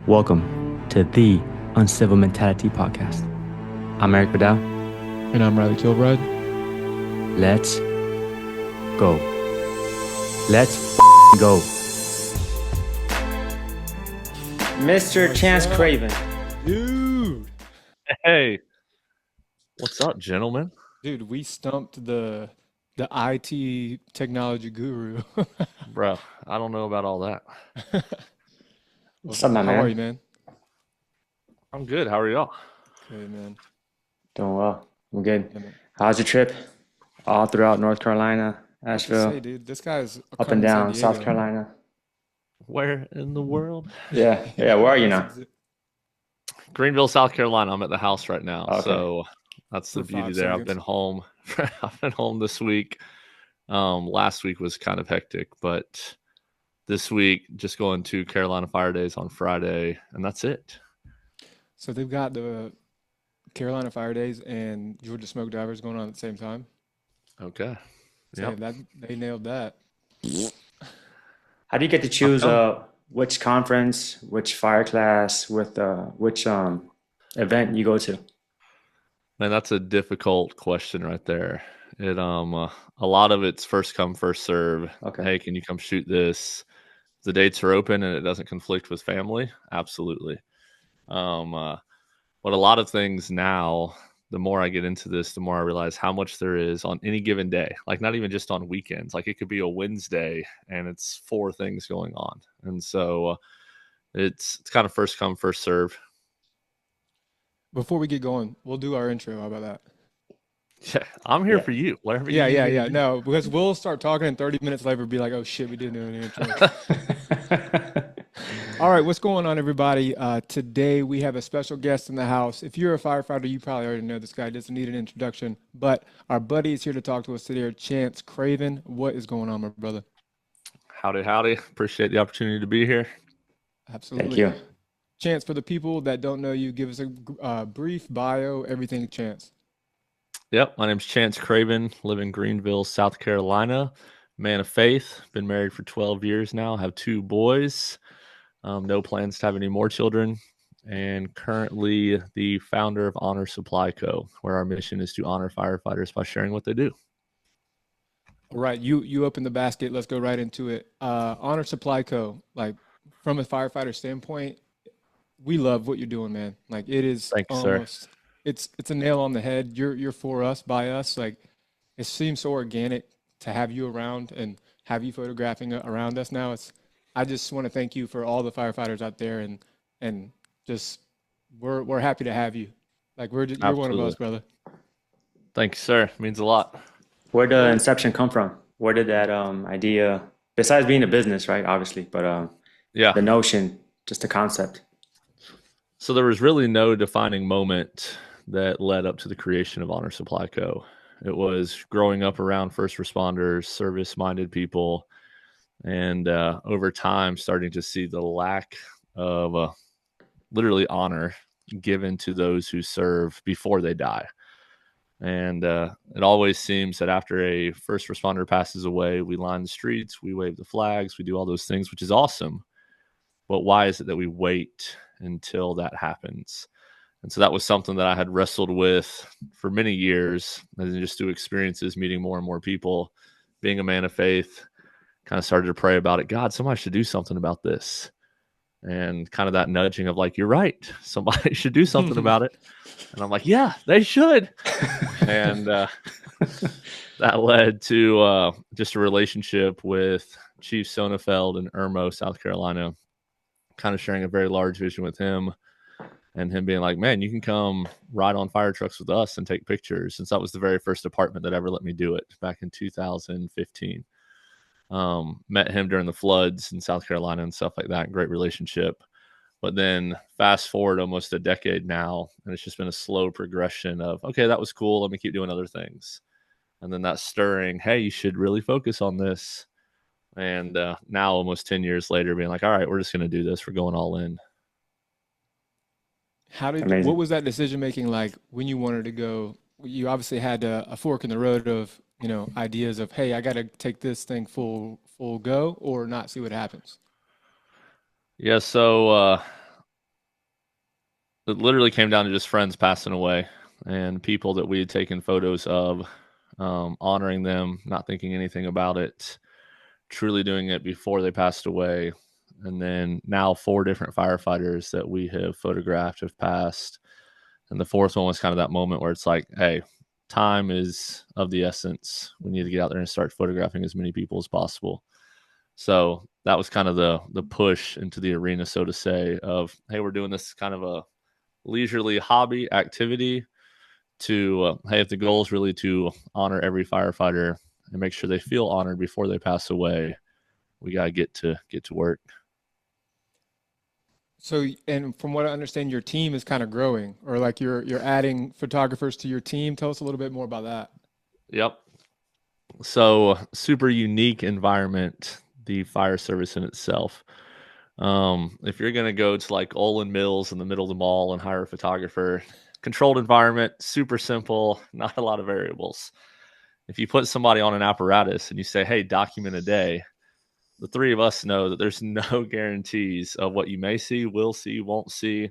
Welcome to the Uncivil Mentality Podcast. I'm Erik Vidal. And I'm Reilly Kilbride. Let's go. Let's go. Mr. Chance Craven. Dude. Hey. What's up, gentlemen? Dude, we stumped the IT technology guru. Bro, I don't know about all that. What's up, my man? How are you, man? I'm good. How are y'all? Good, man. Doing well. I'm good. Yeah, man. How's your trip? All throughout North Carolina, I have to Asheville, say, dude, this guy's up and down, South Carolina. Where in the world? Yeah. Where are you now? Greenville, South Carolina. I'm at the house right now. Okay. So that's the For beauty 5 there. seconds. I've been home. I've been home this week. Last week was kind of hectic, but this week just going to Carolina Fire Days on Friday, and that's it. So they've got the Carolina Fire Days and Georgia Smoke Divers going on at the same time. Okay. So Yep. they nailed that. How do you get to choose which conference, which fire class, with which event you go to? Man, that's a difficult question right there. It a lot of it's first come, first serve. Okay. Hey, can you come shoot this? The dates are open and it doesn't conflict with family. Absolutely. But a lot of things now, the more I get into this, the more I realize how much there is on any given day. Like not even just on weekends. Like it could be a Wednesday and it's 4 things going on. And so it's kind of first come, first serve. Before we get going, we'll do our intro. How about that? Yeah, I'm here Yeah. for you. Whatever you Yeah. need me to do. No, because we'll start talking and 30 minutes later be like, oh shit, we didn't do an intro. All right, what's going on, everybody? Today we have a special guest in the house. If you're a firefighter, you probably already know this guy. Doesn't need an introduction, but our buddy is here to talk to us today. Chance Craven, what is going on, my brother? Howdy. Appreciate the opportunity to be here. Absolutely. Thank you. Chance, for the people that don't know you, give us a brief bio, everything, Chance. Yep, my name's Chance Craven, live in Greenville, South Carolina. Man of faith, been married for 12 years now, have 2 boys. No plans to have any more children, and currently the founder of Honor Supply Co., where our mission is to honor firefighters by sharing what they do. All right, you open the basket. Let's go right into it. Honor Supply Co., like from a firefighter standpoint, we love what you're doing, man. Like it is Thank you, sir. almost it's a nail on the head. You're for us, by us. Like it seems so organic to have you around and have you photographing around us now. I just want to thank you for all the firefighters out there and just we're happy to have you. Like you're one of us, brother. Thank you, sir. It means a lot. Where did inception come from? Where did that idea, besides being a business, right? Obviously, but Yeah. the notion, just the concept. So there was really no defining moment that led up to the creation of Honor Supply Co. It was growing up around first responders, service-minded people, and over time starting to see the lack of literally honor given to those who serve before they die. And it always seems that after a first responder passes away, we line the streets, we wave the flags, we do all those things, which is awesome. But why is it that we wait until that happens? And so that was something that I had wrestled with for many years, and then just through experiences, meeting more and more people, being a man of faith, kind of started to pray about it. God, somebody should do something about this. And kind of that nudging of like, you're right. Somebody should do something about it. And I'm like, yeah, they should. And that led to just a relationship with Chief Sonnefeld in Irmo, South Carolina, kind of sharing a very large vision with him and him being like, man, you can come ride on fire trucks with us and take pictures. Since that was the very first department that ever let me do it back in 2015. Met him during the floods in South Carolina and stuff like that. Great relationship. But then fast forward almost a decade now, and it's just been a slow progression of, okay, that was cool. Let me keep doing other things. And then that stirring, hey, you should really focus on this. And now almost 10 years later, being like, all right, we're just going to do this. We're going all in. Amazing. What was that decision making like when you wanted to go? You obviously had a fork in the road of, ideas of, hey, I got to take this thing full go or not, see what happens. Yeah, so it literally came down to just friends passing away and people that we had taken photos of, honoring them, not thinking anything about it, truly doing it before they passed away. And then now 4 different firefighters that we have photographed have passed. And the 4th one was kind of that moment where it's like, hey, time is of the essence. We need to get out there and start photographing as many people as possible. So that was kind of the push into the arena, so to say, of, hey, we're doing this kind of a leisurely hobby activity to, hey, if the goal is really to honor every firefighter and make sure they feel honored before they pass away, we got to get to work. So, and from what I understand, your team is kind of growing, or like you're adding photographers to your team. Tell us a little bit more about that. Yep. So super unique environment, the fire service in itself. If you're going to go to like Olin Mills in the middle of the mall and hire a photographer, controlled environment, super simple, not a lot of variables. If you put somebody on an apparatus and you say, hey, document a day, the 3 of us know that there's no guarantees of what you may see, will see, won't see.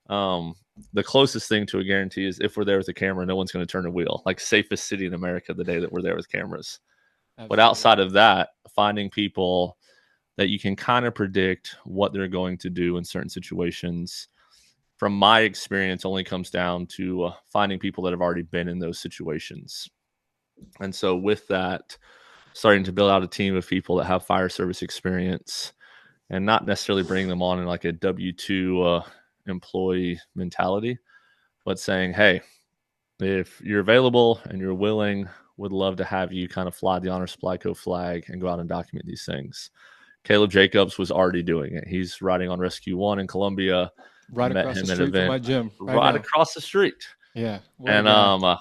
The closest thing to a guarantee is if we're there with a camera, no one's going to turn a wheel. Like safest city in America the day that we're there with cameras. Absolutely. But outside of that, finding people that you can kind of predict what they're going to do in certain situations, from my experience, only comes down to finding people that have already been in those situations. And so with that, starting to build out a team of people that have fire service experience and not necessarily bring them on in like a W-2 employee mentality, but saying, hey, if you're available and you're willing, would love to have you kind of fly the Honor Supply Co. flag and go out and document these things. Caleb Jacobs was already doing it. He's riding on Rescue 1 in Columbia. Right across the street from my gym. Right across the street. Yeah. And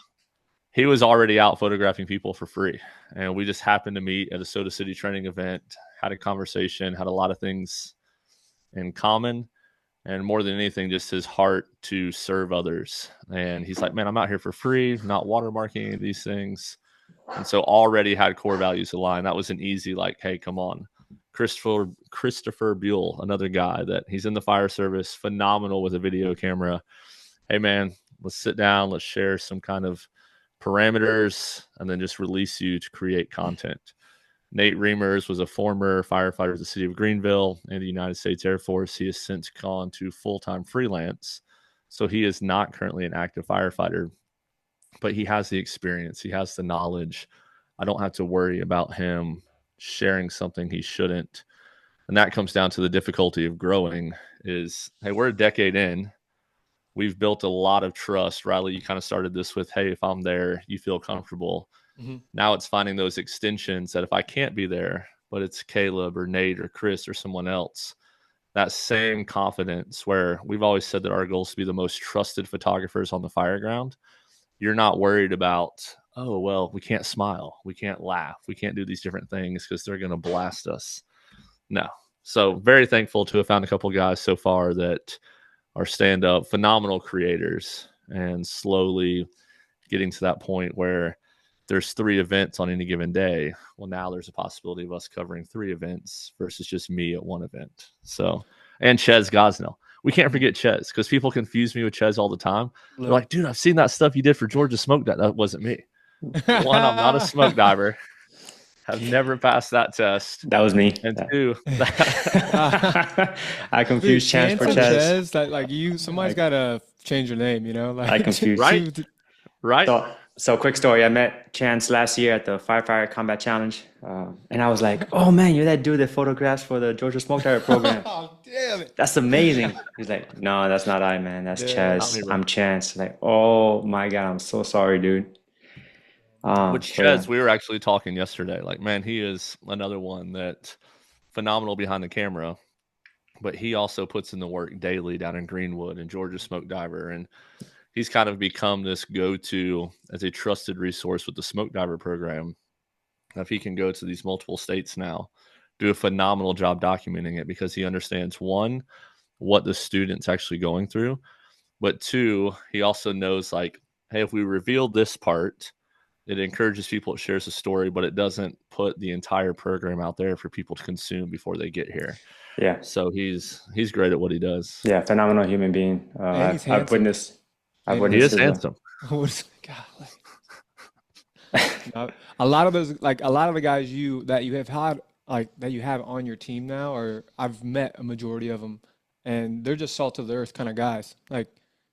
he was already out photographing people for free. And we just happened to meet at a Soda City training event, had a conversation, had a lot of things in common. And more than anything, just his heart to serve others. And he's like, man, I'm out here for free, not watermarking any of these things. And so already had core values aligned. That was an easy, like, hey, come on. Christopher Buell, another guy that he's in the fire service, phenomenal with a video camera. Hey, man, let's sit down. Let's share some kind of parameters and then just release you to create content. Nate Reimers was a former firefighter with the city of Greenville and the United States Air Force. He has since gone to full-time freelance. So he is not currently an active firefighter, but he has the experience. He has the knowledge. I don't have to worry about him sharing something he shouldn't. And that comes down to the difficulty of growing is, hey, we're a decade in. We've built a lot of trust. Reilly, you kind of started this with, hey, if I'm there, you feel comfortable. Mm-hmm. Now it's finding those extensions that if I can't be there, but it's Caleb or Nate or Chris or someone else, that same confidence where we've always said that our goal is to be the most trusted photographers on the fire ground. You're not worried about, oh, well, we can't smile. We can't laugh. We can't do these different things because they're going to blast us. No. So very thankful to have found a couple of guys so far that are stand-up, phenomenal creators, and slowly getting to that point where there's 3 events on any given day. Well, now there's a possibility of us covering 3 events versus just me at 1 event. So, and Ches Gosnell. We can't forget Ches because people confuse me with Ches all the time. They're like, dude, I've seen that stuff you did for Georgia Smoke Dive. That wasn't me. 1, I'm not a smoke diver. I've never passed that test. That was me. And 2, I confused Chance for Ches. That, like somebody's got to change your name, you know? Like, I confused. Right. So quick story. I met Chance last year at the Firefighter Combat Challenge. And I was like, oh, man, you're that dude that photographs for the Georgia Smoke Diver program. Oh, damn it. That's amazing. He's like, no, that's not I, man. That's Chaz. I'm Chance. Like, oh, my God. I'm so sorry, dude. With Ches, we were actually talking yesterday. Like, man, he is another one that phenomenal behind the camera, but he also puts in the work daily down in Greenwood and Georgia Smoke Diver. And he's kind of become this go-to as a trusted resource with the Smoke Diver program. If he can go to these multiple states now, do a phenomenal job documenting it because he understands, 1, what the student's actually going through, but 2, he also knows, like, hey, if we reveal this part, it encourages people, it shares the story, but it doesn't put the entire program out there for people to consume before they get here. Yeah. So he's great at what he does. Yeah, phenomenal human being. And he's I've handsome. witnessed And He his is handsome. God, a lot of those, like a lot of the guys that you have had, like that you have on your team now, or I've met a majority of them, and they're just salt of the earth kind of guys. Like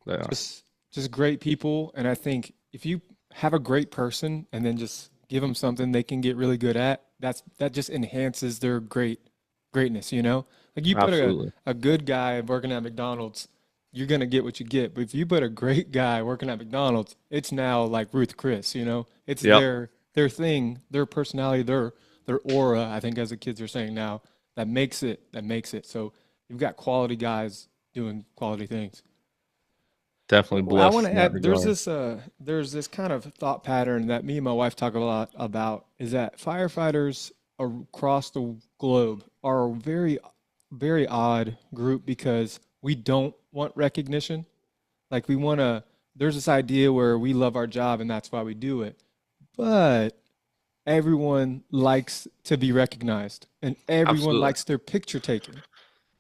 They are. just great people. And I think if you have a great person and then just give them something they can get really good at, that just enhances their greatness, you know? Like you put Absolutely. a good guy working at McDonald's, you're gonna get what you get. But if you put a great guy working at McDonald's, it's now like Ruth Chris, you know? It's Yep. their thing, their personality, their aura, I think as the kids are saying now, that makes it. So you've got quality guys doing quality things. Definitely Well, I blessed want to in that add, regard. there's this kind of thought pattern that me and my wife talk a lot about, is that firefighters across the globe are a very, very odd group because we don't want recognition. Like there's this idea where we love our job and that's why we do it. But everyone likes to be recognized and everyone Absolutely. likes their picture taken.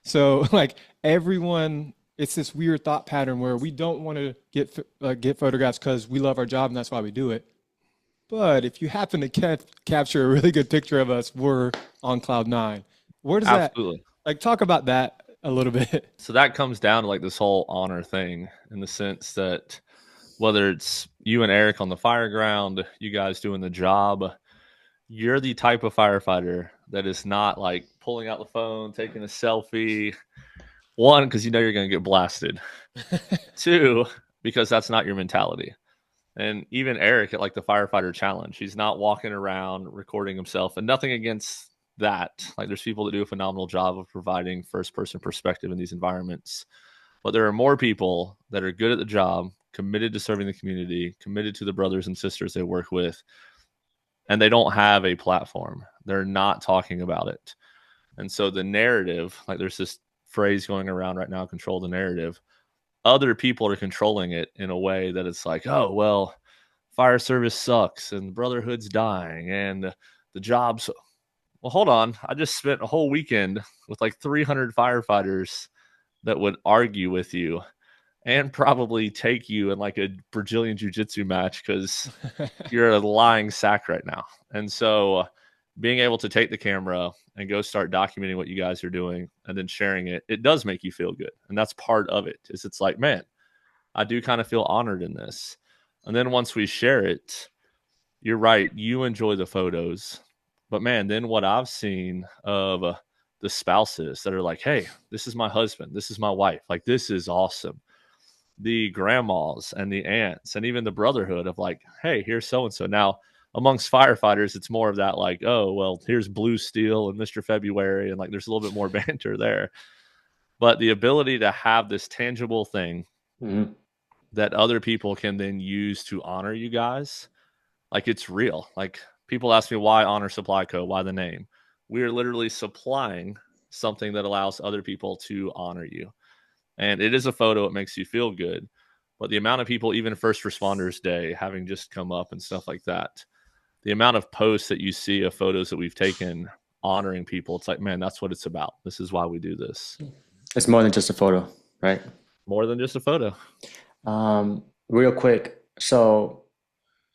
So like everyone, it's this weird thought pattern where we don't want to get photographs because we love our job and that's why we do it. But if you happen to capture a really good picture of us, we're on cloud nine. Where does that, Absolutely. like, talk about that a little bit? So that comes down to like this whole honor thing in the sense that whether it's you and Erik on the fire ground, you guys doing the job, you're the type of firefighter that is not like pulling out the phone, taking a selfie. One, because you know you're going to get blasted. Two, because that's not your mentality. And even Erik at like the firefighter challenge, he's not walking around recording himself, and nothing against that. Like there's people that do a phenomenal job of providing first person perspective in these environments. But there are more people that are good at the job, committed to serving the community, committed to the brothers and sisters they work with, and they don't have a platform. They're not talking about it. And so the narrative, like there's this phrase going around right now, control the narrative. Other people are controlling it in a way that it's like, oh, well, fire service sucks and the brotherhood's dying and the jobs. Well, hold on. I just spent a whole weekend with like 300 firefighters that would argue with you and probably take you in like a Brazilian jiu-jitsu match because you're a lying sack right now. And so being able to take the camera and go start documenting what you guys are doing and then sharing it, it does make you feel good. And that's part of it. Is it's like, man, I do kind of feel honored in this. And then once we share it, you're right, you enjoy the photos. But man, then what I've seen of the spouses that are like, hey, this is my husband, this is my wife, like this is awesome. The grandmas and the aunts and even the brotherhood of like, hey, here's so and so. Now, amongst firefighters, it's more of that like, oh, well, here's Blue Steel and Mr. February, and like there's a little bit more banter there. But the ability to have this tangible thing Mm-hmm. that other people can then use to honor you guys, like it's real. Like people ask me why Honor Supply Co., why the name? We are literally supplying something that allows other people to honor you. And it is a photo, it makes you feel good. But the amount of people, even First Responders Day, having just come up and stuff like that, the amount of posts that you see of photos that we've taken honoring people, it's like, man, that's what it's about. This is why we do this. It's more than just a photo, right? More than just a photo. Real quick, so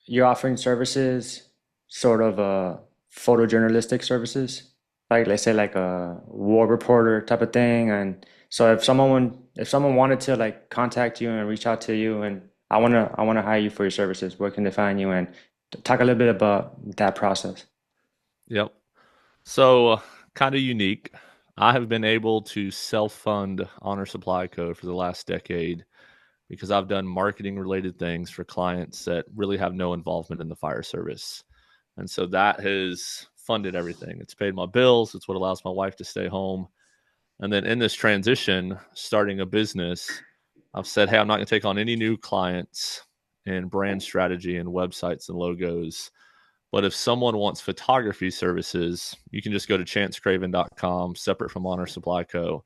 you're offering services, sort of photojournalistic services, like let's say like a war reporter type of thing. And so if someone wanted to like contact you and reach out to you, and I wanna hire you for your services, where can they find you? And talk a little bit about that process. Yep. So kind of unique. I have been able to self-fund Honor Supply Co. for the last decade because I've done marketing related things for clients that really have no involvement in the fire service. And so that has funded everything. It's paid my bills. It's what allows my wife to stay home. And then in this transition, starting a business, I've said, hey, I'm not going to take on any new clients in brand strategy and websites and logos. But if someone wants photography services, you can just go to chancecraven.com, separate from Honor Supply Co.,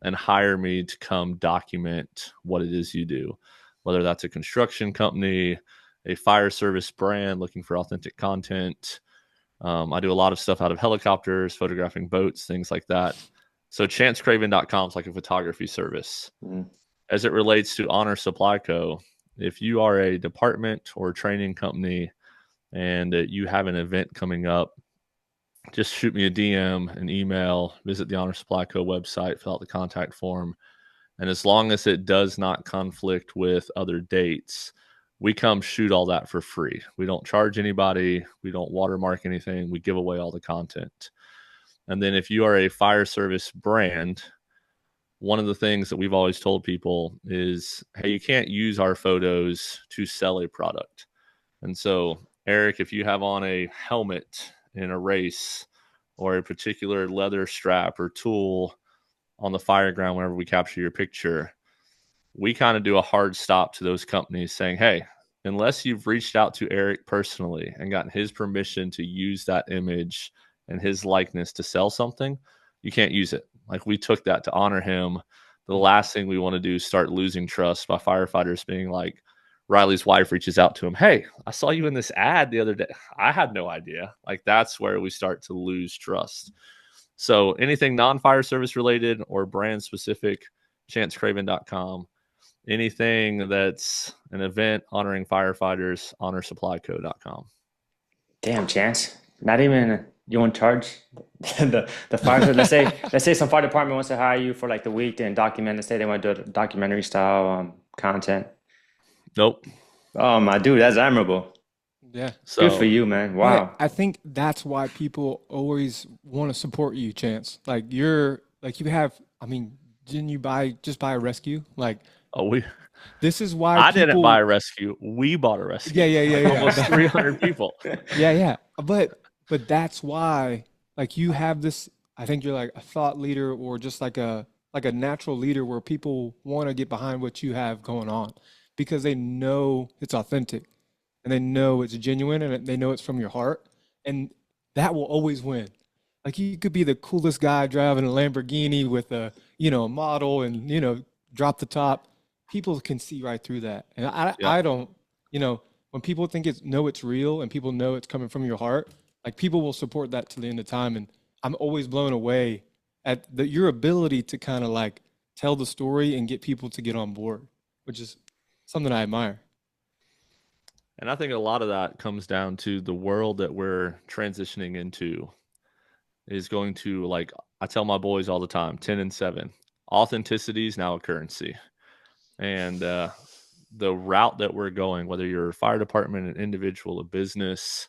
and hire me to come document what it is you do, whether that's a construction company, a fire service brand looking for authentic content. I do a lot of stuff out of helicopters, photographing boats, things like that. So chancecraven.com is like a photography service. Mhm. As it relates to Honor Supply Co., if you are a department or training company and you have an event coming up, just shoot me a DM, an email, visit the Honor Supply Co. website, fill out the contact form. And as long as it does not conflict with other dates, we come shoot all that for free. We don't charge anybody. We don't watermark anything. We give away all the content. And then if you are a fire service brand, one of the things that we've always told people is, hey, you can't use our photos to sell a product. And so, Erik, if you have on a helmet in a race or a particular leather strap or tool on the fire ground whenever we capture your picture, we kind of do a hard stop to those companies saying, hey, unless you've reached out to Erik personally and gotten his permission to use that image and his likeness to sell something, you can't use it. Like, we took that to honor him. The last thing we want to do is start losing trust by firefighters being like, Reilly's wife reaches out to him, hey, I saw you in this ad the other day. I had no idea. Like, that's where we start to lose trust. So anything non-fire service related or brand specific, chancecraven.com. Anything that's an event honoring firefighters, honorsupplyco.com. Damn, Chance. Not even you in charge. The fire. Let's say some fire department wants to hire you for like the week to document. Let's say they want to do a documentary style content. Nope. Oh my dude, that's admirable. Yeah. Good for you, man. Wow. I think that's why people always want to support you, Chance. Like, you have, I mean, didn't you just buy a rescue? Like, this is why I didn't buy a rescue. We bought a rescue. Yeah. Almost 300 people. Yeah. But that's why, like, you have this, I think you're like a thought leader or just like a natural leader where people want to get behind what you have going on because they know it's authentic and they know it's genuine and they know it's from your heart, and that will always win. Like, you could be the coolest guy driving a Lamborghini with a model and drop the top. People can see right through that, and I don't. When people think it's real and people know it's coming from your heart, like, people will support that to the end of time. And I'm always blown away at your ability to kind of like tell the story and get people to get on board, which is something I admire. And I think a lot of that comes down to the world that we're transitioning into is going to, like, I tell my boys all the time, 10 and 7, authenticity is now a currency. And the route that we're going, whether you're a fire department, an individual, a business,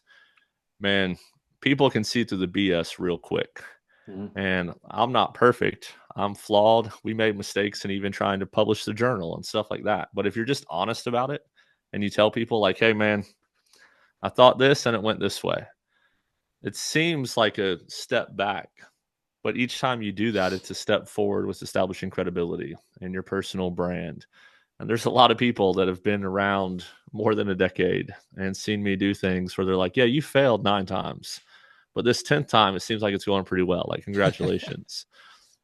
man, people can see through the BS real quick. Mm-hmm. And I'm not perfect. I'm flawed. We made mistakes in even trying to publish the journal and stuff like that. But if you're just honest about it and you tell people like, hey, man, I thought this and it went this way, it seems like a step back. But each time you do that, it's a step forward with establishing credibility in your personal brand. And there's a lot of people that have been around more than a decade and seen me do things where they're like, yeah, you failed 9 times, but this 10th time, it seems like it's going pretty well. Like, congratulations.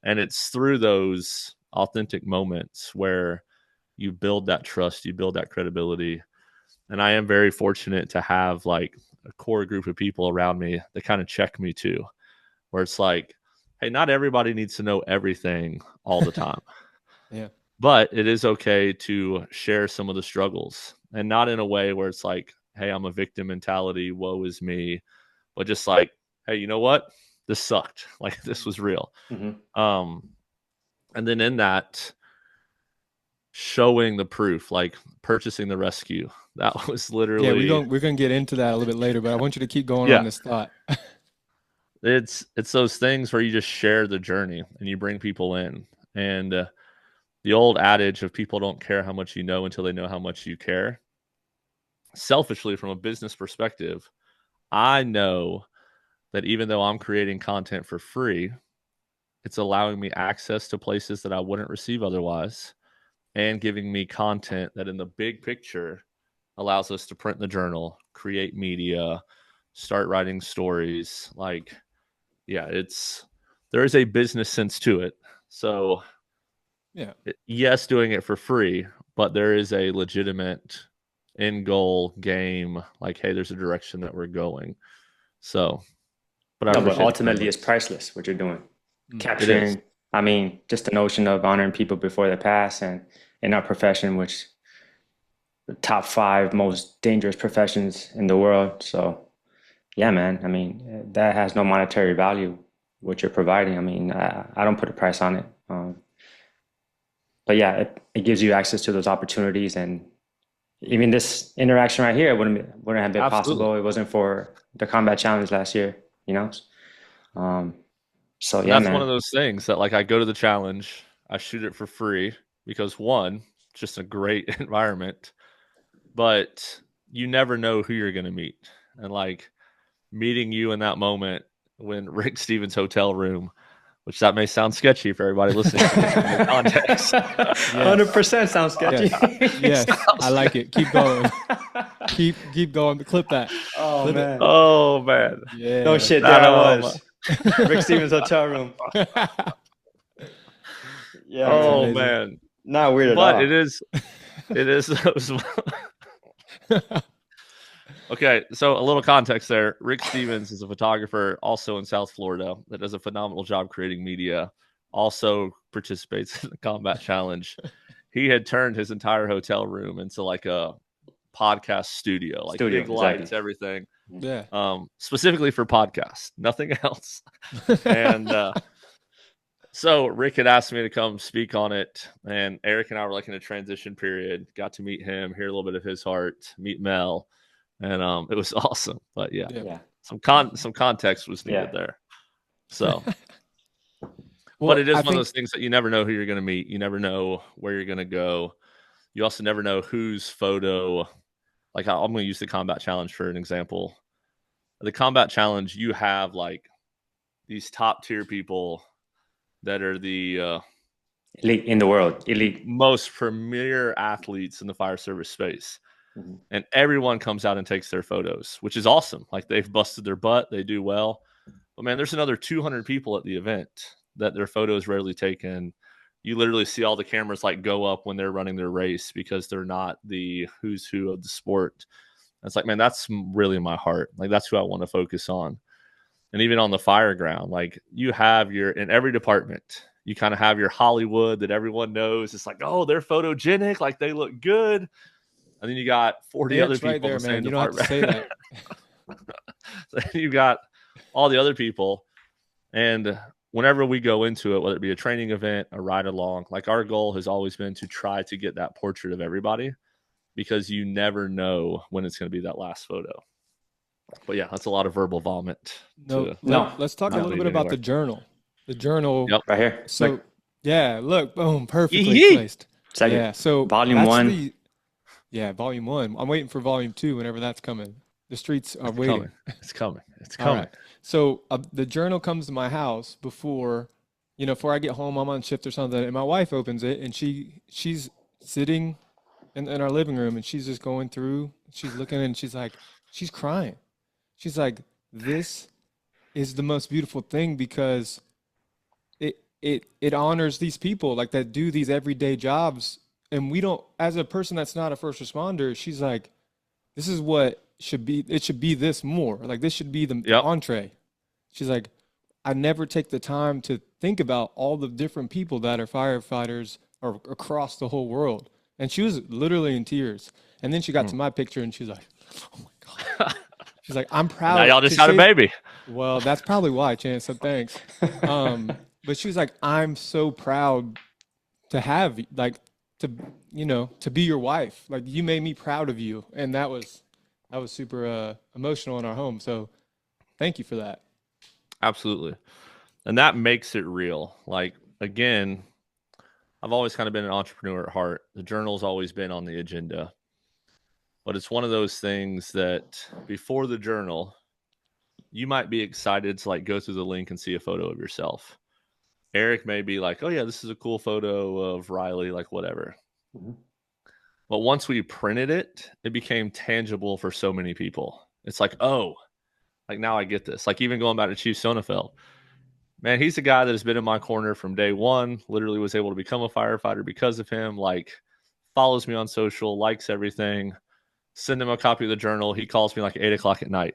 And it's through those authentic moments where you build that trust, you build that credibility. And I am very fortunate to have like a core group of people around me that kind of check me too, where it's like, hey, not everybody needs to know everything all the time. Yeah. But it is okay to share some of the struggles, and not in a way where it's like, hey, I'm a victim mentality, woe is me, but just like, hey, you know what? This sucked. Like, this was real. Mm-hmm. And then in that, showing the proof, like purchasing the rescue. That was literally. Yeah, we're gonna get into that a little bit later, but I want you to keep going on this thought. It's those things where you just share the journey and you bring people in. And the old adage of people don't care how much you know until they know how much you care. Selfishly, from a business perspective, I know that even though I'm creating content for free, it's allowing me access to places that I wouldn't receive otherwise, and giving me content that in the big picture allows us to print the journal, create media, start writing stories. Like, yeah, there is a business sense to it. So yeah, yes, doing it for free, but there is a legitimate end goal game. Like, hey, there's a direction that we're going. So, but I No, but appreciate the ultimately, it's comments. priceless what you're doing. It is. Capturing, I mean, just the notion of honoring people before they pass, and in our profession, which the top 5 most dangerous professions in the world. So, yeah, man. I mean, that has no monetary value. What you're providing. I mean, I don't put a price on it. But yeah, it gives you access to those opportunities, and even this interaction right here wouldn't have been Absolutely. possible. It wasn't for the combat challenge last year. You know. Um, so And yeah, that's one of man. those things that, like, I go to the challenge, I shoot it for free because one, it's just a great environment, but you never know who you're going to meet. And like meeting you in that moment when Rick Stevens' hotel room, which that may sound sketchy for everybody listening to this in no context. 100% sounds sketchy. Yes. I like it. Keep going. Keep going. Clip that. Oh Clip man. Oh man. Yeah. No shit, That, there I was. Rick Stevens hotel room. Yeah, That's oh man. amazing. man. Not weird at But all. it is okay, so a little context there. Rick Stevens is a photographer also in South Florida that does a phenomenal job creating media, also participates in the combat challenge. He had turned his entire hotel room into like a podcast studio, like Studio, big exactly. lights, everything. Yeah. Specifically for podcasts, nothing else. And so Rick had asked me to come speak on it, and Erik and I were like in a transition period. Got to meet him, hear a little bit of his heart, meet Mel, and it was awesome. But yeah, Yeah. Yeah. some context was Yeah. needed there. So, but Well, it is I one of think those things that you never know who you're going to meet. You never know where you're going to go. You also never know whose photo. Like I'm going to use the combat challenge for an example. The combat challenge, you have like these top tier people that are the Elite in the world. Elite. most premier athletes in the fire service space. Mhm. And everyone comes out and takes their photos, which is awesome. Like they've busted their butt, they do well. But man, there's another 200 people at the event that their photo is rarely taken. You literally see all the cameras like go up when they're running their race because they're not the who's who of the sport. And it's like, man, that's really my heart. Like that's who I want to focus on. And even on the fire ground, like you have your in every department, you kind of have your Hollywood that everyone knows. It's like, oh, they're photogenic, like they look good. And then you got 40 other it's right people in there, the same man. You don't have to department. say that. So you got all the other people. And whenever we go into it, whether it be a training event, a ride along, like our goal has always been to try to get that portrait of everybody because you never know when it's going to be that last photo. But yeah, that's a lot of verbal vomit. No, No. let's talk a No. little Lead bit about the anywhere. journal. The journal. Yep. Right here. So Look. yeah, look, boom, perfectly Yee-hee. placed. Second. Yeah. So Volume that's 1. the volume 1. I'm waiting for volume 2 whenever that's coming. The streets are It's waiting. coming. It's coming. It's All coming. right. So the journal comes to my house before I get home. I'm on shift or something, and my wife opens it, and she's sitting in our living room, and she's just going through. She's looking, and she's crying. She's like, "This is the most beautiful thing because it honors these people like that do these everyday jobs, and we don't. As a person that's not a first responder, she's like, this is what should be. It should be this more. Like this should be the Yep. entree." She's like, I never take the time to think about all the different people that are firefighters or across the whole world. And she was literally in tears. And then she got to my picture and she's like, oh my God. She's like, I'm Now proud y'all to just had a say, baby. well, that's probably why, Chance. So thanks. But she was like, I'm so proud to have like to be your wife. Like you made me proud of you. And that was super emotional in our home. So thank you for that. Absolutely. And that makes it real. Like, again, I've always kind of been an entrepreneur at heart. The journal's always been on the agenda. But it's one of those things that before the journal, you might be excited to like go through the link and see a photo of yourself. Erik may be like, oh yeah, this is a cool photo of Reilly, like whatever. Mhm. But once we printed it, it became tangible for so many people. It's like, oh, like now I get this. Like even going back to Chief Sonnefeld, man, he's a guy that has been in my corner from day one, literally was able to become a firefighter because of him, like follows me on social, likes everything. Send him a copy of the journal. He calls me like 8 o'clock at night.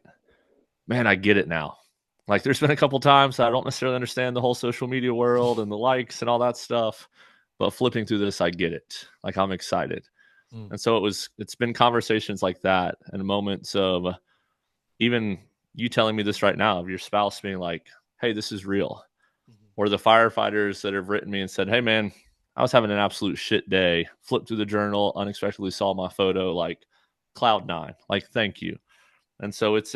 Man, I get it now. Like there's been a couple times I don't necessarily understand the whole social media world and the likes and all that stuff, but flipping through this, I get it. Like I'm excited. Mm. And so it's been conversations like that and moments of even you telling me this right now, of your spouse being like, hey, this is real. Or the firefighters that have written me and said, hey man, I was having an absolute shit day, flipped through the journal, unexpectedly saw my photo, like cloud nine, like thank you. And so it's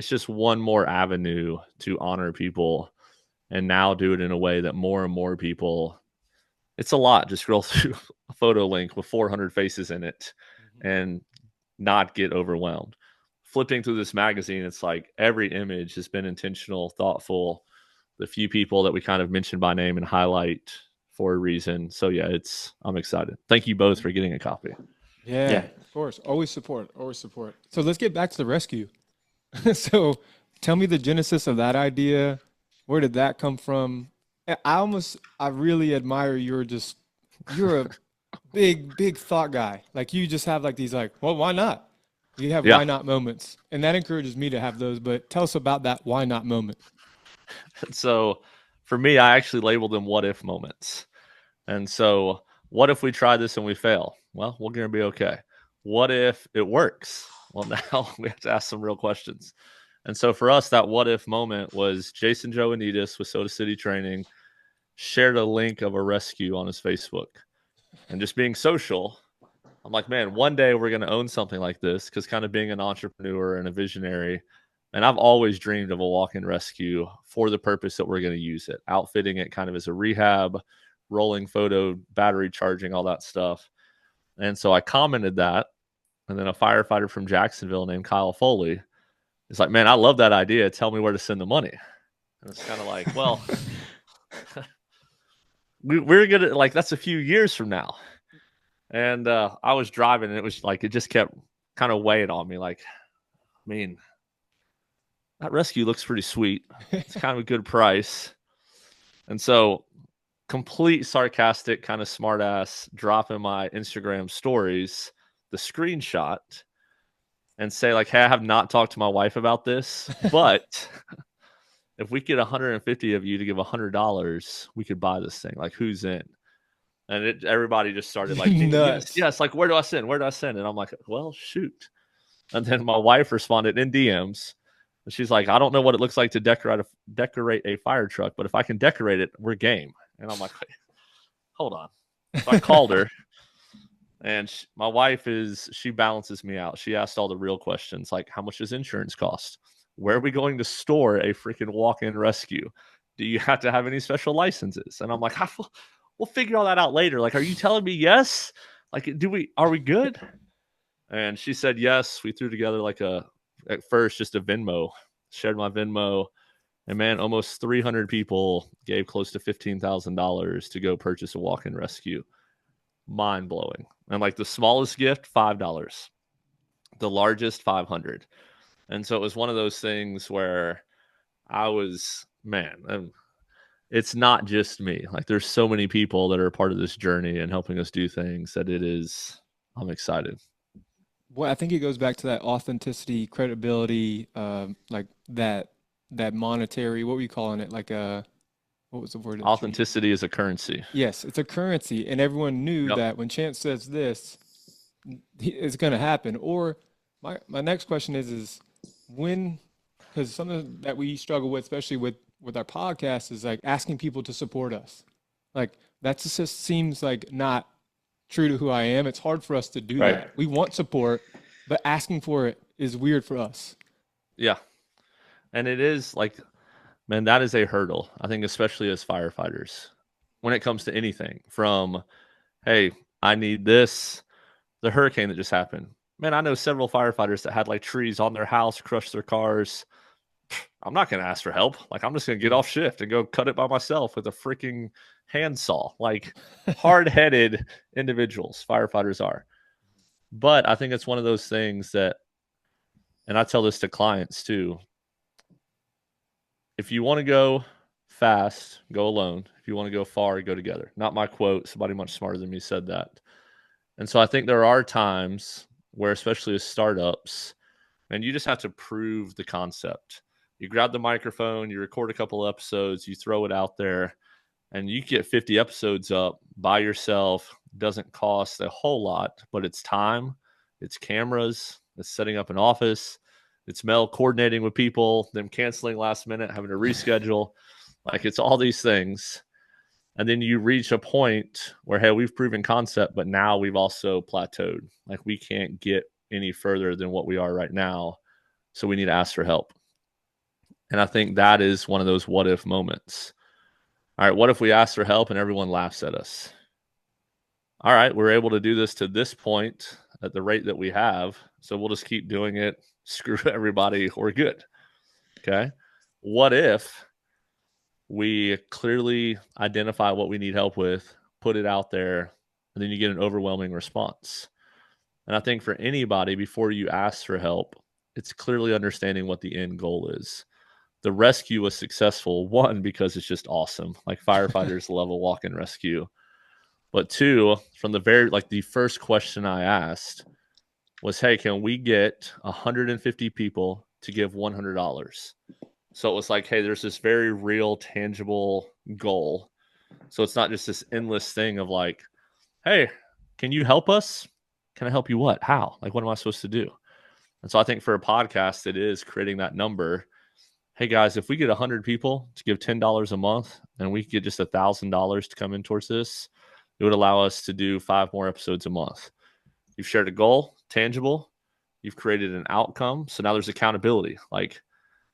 just one more avenue to honor people and now do it in a way that more and more people, it's a lot. Just scroll through a photo link with 400 faces in it and not get overwhelmed. Flipping through this magazine, it's like every image has been intentional, thoughtful. The few people that we kind of mention by name and highlight for a reason. So yeah, I'm excited. Thank you both for getting a copy. Yeah, Yeah. of course. Always support. Always support. So let's get back to the rescue. So tell me the genesis of that idea. Where did that come from? I really admire you're a big thought guy. Like you just have like these like, well, why not? You have Yeah. why not moments. And that encourages me to have those. But tell us about that why not moment. So for me, I actually labeled them what if moments. And so what if we try this and we fail? Well, we're going to be okay. What if it works? Well, now we have to ask some real questions. And so for us, that what if moment was Jason Joannides with Soda City Training shared a link of a rescue on his Facebook. And just being social, I'm like, man, one day we're going to own something like this, because kind of being an entrepreneur and a visionary, and I've always dreamed of a walk-in rescue for the purpose that we're going to use it, outfitting it kind of as a rehab, rolling photo, battery charging, all that stuff. And so I commented that, and then a firefighter from Jacksonville named Kyle Foley is like, man, I love that idea. Tell me where to send the money. And it's kind of like, well, we're going to, like, that's a few years from now. And I was driving, and it was like, it just kept kind of weighing on me. Like, I mean, that rescue looks pretty sweet. It's kind of a good price. And so, complete sarcastic, kind of smart ass, drop in my Instagram stories the screenshot and say, like, hey, I have not talked to my wife about this, but if we get 150 of you to give $100, we could buy this thing. Like, who's in? And everybody just started like, Nuts. yes, like, where do I send? Where do I send? And I'm like, well, shoot. And then my wife responded in DMs. And she's like, I don't know what it looks like to decorate a fire truck, but if I can decorate it, we're game. And I'm like, wait, hold on. So I called her, and my wife she balances me out. She asked all the real questions, like, how much does insurance cost? Where are we going to store a freaking walk-in rescue? Do you have to have any special licenses? And I'm like, we'll figure all that out later. Like, are you telling me yes? Like, are we good? And she said yes. We threw together like at first just a Venmo, shared my Venmo, and man, almost 300 people gave close to $15,000 to go purchase a walk-in rescue. Mind blowing. And like the smallest gift, $5, the largest 500. And so it was one of those things where I was, man, it's not just me. Like there's so many people that are a part of this journey and helping us do things that I'm excited. Well, I think it goes back to that authenticity, credibility, like that monetary. What were you calling it? Like what was the word? Authenticity is a currency. Yes, it's a currency, and everyone knew Yep. that when Chance says this, it's going to happen. Or my next question is when, because something that we struggle with, especially with our podcast, is like asking people to support us. Like that just seems like not true to who I am. It's hard for us to do Right. that. We want support, but asking for it is weird for us. Yeah. And it is like, man, that is a hurdle. I think, especially as firefighters, when it comes to anything from, hey, I need this, the hurricane that just happened. Man, I know several firefighters that had like trees on their house, crushed their cars. I'm not going to ask for help. Like, I'm just going to get off shift and go cut it by myself with a freaking handsaw. Like, hard-headed individuals, firefighters are. But I think it's one of those things that, and I tell this to clients too, if you want to go fast, go alone. If you want to go far, go together. Not my quote. Somebody much smarter than me said that. And so I think there are times where especially as startups, and you just have to prove the concept. You grab the microphone, you record a couple episodes, you throw it out there, and you get 50 episodes up by yourself. Doesn't cost a whole lot, but it's time, it's cameras, it's setting up an office, it's Mel coordinating with people, them canceling last minute, having to reschedule. Like, it's all these things. And then you reach a point where, hey, we've proven concept, but now we've also plateaued. Like, we can't get any further than what we are right now. So we need to ask for help. And I think that is one of those what if moments. All right, what if we ask for help and everyone laughs at us? All right, we're able to do this to this point at the rate that we have. So we'll just keep doing it. Screw everybody. We're good. Okay. What if we clearly identify what we need help with, put it out there, and then you get an overwhelming response? And I think for anybody, before you ask for help, it's clearly understanding what the end goal is. The rescue was successful, one, because it's just awesome. Like, firefighters love a walk-in rescue. But two, from the first question I asked was, hey, can we get 150 people to give $100? So it was like, hey, there's this very real, tangible goal. So it's not just this endless thing of like, hey, can you help us? Can I help you what? How? Like, what am I supposed to do? And so I think for a podcast, it is creating that number. Hey, guys, if we get 100 people to give $10 a month and we get just $1,000 to come in towards this, it would allow us to do 5 more episodes a month. You've shared a goal, tangible. You've created an outcome. So now there's accountability. Like,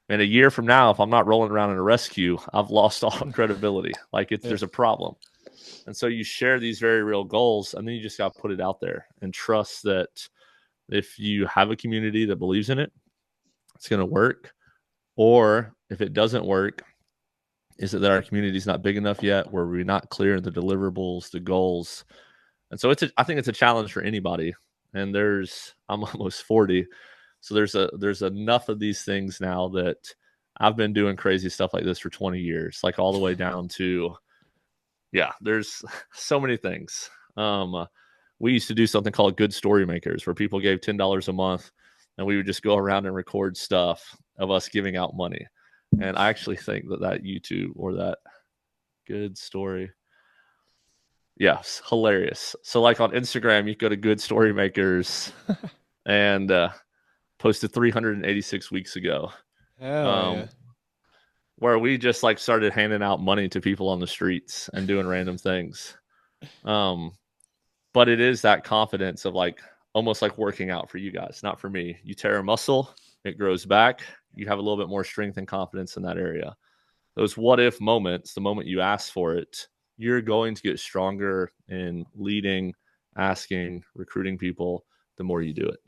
man, a year from now, if I'm not rolling around in a rescue, I've lost all credibility. Like, there's a problem. And so you share these very real goals, and then you just got to put it out there and trust that if you have a community that believes in it, it's going to work. Or if it doesn't work, is it that our community is not big enough yet? Were we not clear in the deliverables, the goals? And so I think it's a challenge for anybody. And I'm almost 40. So there's enough of these things now that I've been doing crazy stuff like this for 20 years, like all the way down to, there's so many things. We used to do something called Good Story Makers, where people gave $10 a month and we would just go around and record stuff of us giving out money. And I actually think that YouTube or that Good Story, yes, hilarious. So like on Instagram, you go to Good Story Makers and posted 386 weeks ago. Hell yeah. Where we just like started handing out money to people on the streets and doing random things. But it is that confidence of like almost like working out for you guys, not for me. You tear a muscle, it grows back. You have a little bit more strength and confidence in that area. Those what if moments, the moment you ask for it, you're going to get stronger in leading, asking, recruiting people the more you do it.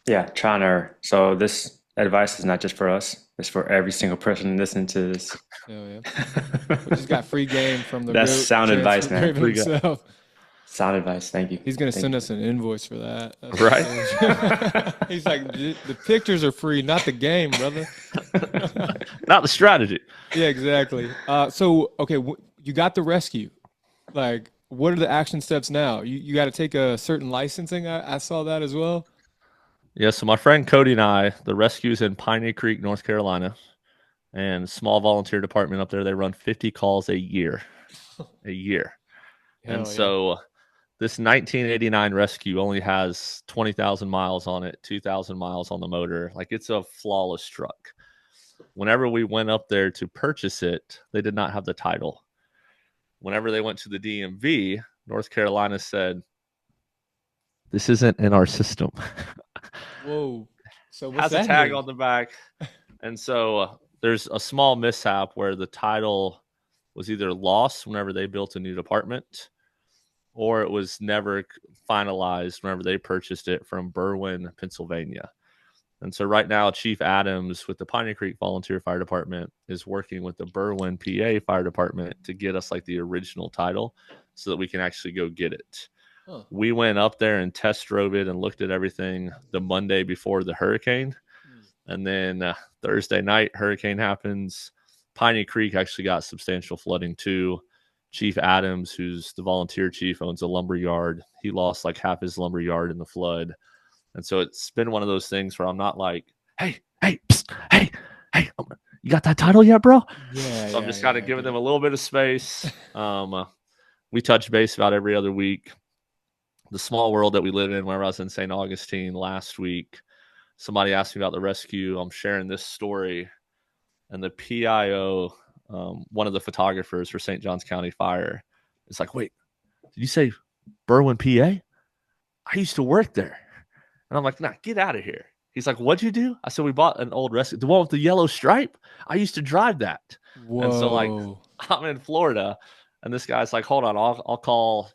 Yeah, trial and error. So this advice is not just for us; it's for every single person listening to this. Hell yeah. We just got free game from the That's GOAT, sound Chance advice, man. Craven himself. Sound advice. Thank you. He's going to Thank send you. us an invoice for that. That's Right? He's like, the pictures are free, not the game, brother. Not the strategy. Yeah, exactly. So, okay, you got the rescue. Like, what are the action steps now? You got to take a certain licensing. I saw that as well. Yeah, so my friend Cody and I, the rescue's in Piney Creek, North Carolina, and small volunteer department up there. They run 50 calls a year. Hell And so this 1989 rescue only has 20,000 miles on it, 2,000 miles on the motor. Like, it's a flawless truck. Whenever we went up there to purchase it, they did not have the title. Whenever they went to the DMV, North Carolina said, this isn't in our system. Whoa. So what's Has a that tag mean? on the back. And so there's a small mishap where the title was either lost whenever they built a new department, or it was never finalized whenever they purchased it from Berwyn, Pennsylvania. And so right now, Chief Adams with the Piney Creek Volunteer Fire Department is working with the Berwyn, PA Fire Department to get us like the original title so that we can actually go get it. Huh. We went up there and test drove it and looked at everything the Monday before the hurricane. And then Thursday night, hurricane happens. Piney Creek actually got substantial flooding too. Chief Adams, who's the volunteer chief, owns a lumber yard. He lost like half his lumber yard in the flood. And so it's been one of those things where I'm not like, hey, hey, psst, hey, you got that title yet, bro? Yeah, So I'm yeah, just kind of yeah, giving dude. them a little bit of space. We touch base about every other week. The small world that we live in, whenever I was in St. Augustine last week, somebody asked me about the rescue. I'm sharing this story, and the PIO, one of the photographers for St. Johns County Fire, is like, wait, did you say Berwyn, PA? I used to work there. And I'm like, nah, get out of here. He's like, what'd you do? I said, we bought an old rescue, the one with the yellow stripe. I used to drive that. And so, like, Whoa. I'm in Florida, and this guy's like, hold on, I'll call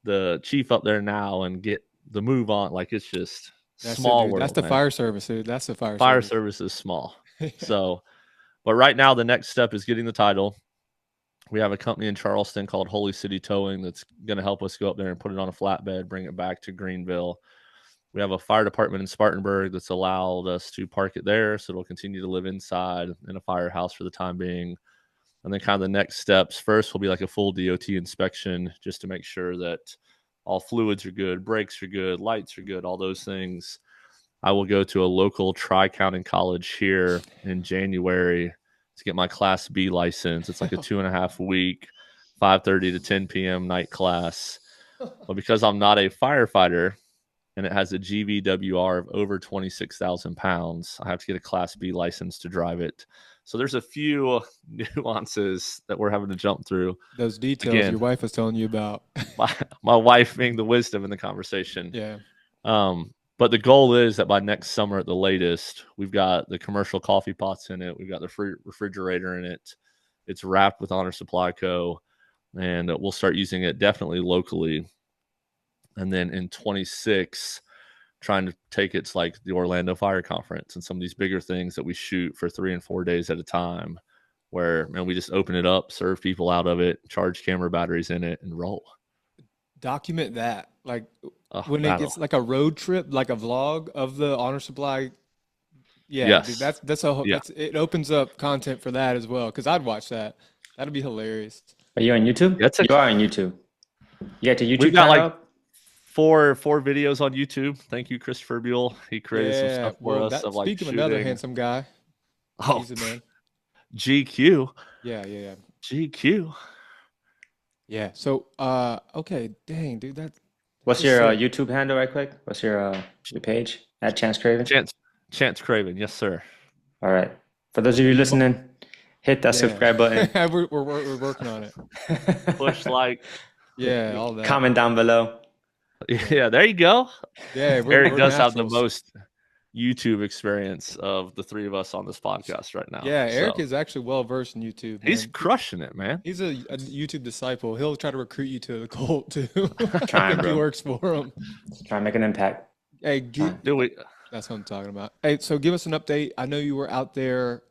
the chief up there now and get the move on. Like, it's just That's it, small dude. That's world, the man. fire service, dude. That's the fire Fire service. service is small. So, but right now, the next step is getting the title. We have a company in Charleston called Holy City Towing that's going to help us go up there and put it on a flatbed, bring it back to Greenville. We have a fire department in Spartanburg that's allowed us to park it there, so it'll continue to live inside in a firehouse for the time being. And then kind of the next steps, first will be like a full DOT inspection just to make sure that all fluids are good, brakes are good, lights are good, all those things. I will go to a local tri-county college here in January to get my Class B license. It's like a 2.5 week, 5:30 to 10 p.m. night class. But because I'm not a firefighter and it has a GVWR of over 26,000 pounds, I have to get a Class B license to drive it. So there's a few nuances that we're having to jump through. Those details your Again, wife was telling you about. my wife being the wisdom in the conversation. Yeah. But the goal is that by next summer at the latest, we've got the commercial coffee pots in it. We've got the refrigerator in it. It's wrapped with Honor Supply Co. And we'll start using it definitely locally. And then in 26, trying to take it to like the Orlando Fire Conference and some of these bigger things that we shoot for 3 and 4 days at a time, where, man, we just open it up, serve people out of it, charge camera batteries in it, and roll. Document that. Like when it Battle. gets like a road trip, like a vlog of the Honor Supply. Yeah, dude, Yes. Yeah. that's it opens up content for that as well. Because I'd watch that. That'd be hilarious. Are you on YouTube? That's a You are on YouTube. You got your We've YouTube got channel like up? four videos on YouTube. Thank you, Christopher Buell. He created some Yeah. stuff for Well, us that of like speak of another shooting. handsome guy. Oh, He's a man. GQ. Yeah, yeah, yeah. GQ. Yeah. So, okay, dang, dude, that's What's just your sick. YouTube handle right quick? What's your page? At Chance Craven? Chance Craven. Yes, sir. All right. For those of you listening, hit that Yeah. subscribe button. We're working on it. Push like. Yeah, all that. Comment down below. Yeah, there you go. Yeah, Erik we're does have the naturals. most YouTube experience of the three of us on this podcast right now. Yeah, Erik So is actually well versed in YouTube, he's man. crushing it, man. He's a YouTube disciple. He'll try to recruit you to the cult too. I Trying, think he bro. works for him. Trying to make an impact. Hey, Trying. Do we? that's what I'm talking about. Hey, so give us an update. I know you were out there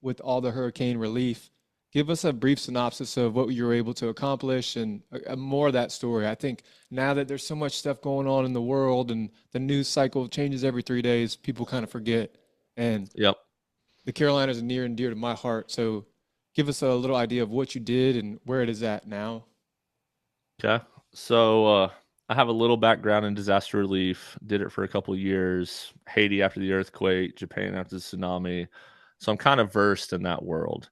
with all the hurricane relief. Give us a brief synopsis of what you were able to accomplish and more of that story. I think now that there's so much stuff going on in the world and the news cycle changes every 3 days, people kind of forget. And Yep. the Carolinas are near and dear to my heart. So give us a little idea of what you did and where it is at now. Okay. So I have a little background in disaster relief. Did it for a couple of years. Haiti after the earthquake, Japan after the tsunami. So I'm kind of versed in that world.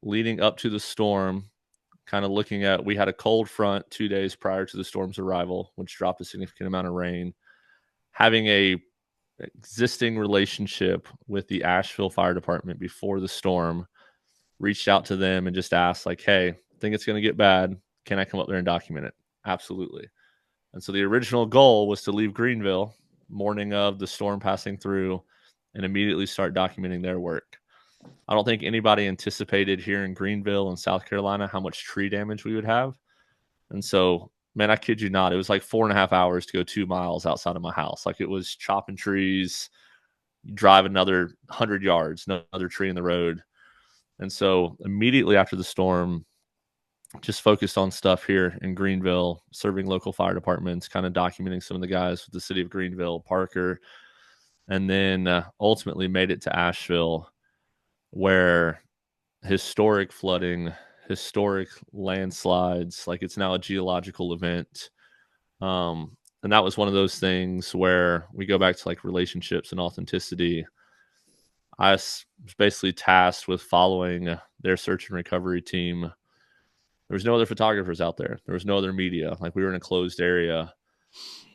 Leading up to the storm, kind of looking at, we had a cold front 2 days prior to the storm's arrival, which dropped a significant amount of rain. Having a existing relationship with the Asheville Fire Department before the storm, reached out to them and just asked, like, hey, I think it's going to get bad. Can I come up there and document it? Absolutely. And so the original goal was to leave Greenville morning of the storm passing through and immediately start documenting their work. I don't think anybody anticipated here in Greenville and South Carolina how much tree damage we would have. And so, man, I kid you not, it was like 4.5 hours to go 2 miles outside of my house. Like, it was chopping trees, drive another 100 yards, another tree in the road. And so immediately after the storm, just focused on stuff here in Greenville, serving local fire departments, kind of documenting some of the guys with the city of Greenville, Parker, and then ultimately made it to Asheville, where historic flooding, historic landslides, like, it's now a geological event. And that was one of those things where we go back to like relationships and authenticity. I was basically tasked with following their search and recovery team. There was no other photographers out there. There was no other media. Like, we were in a closed area,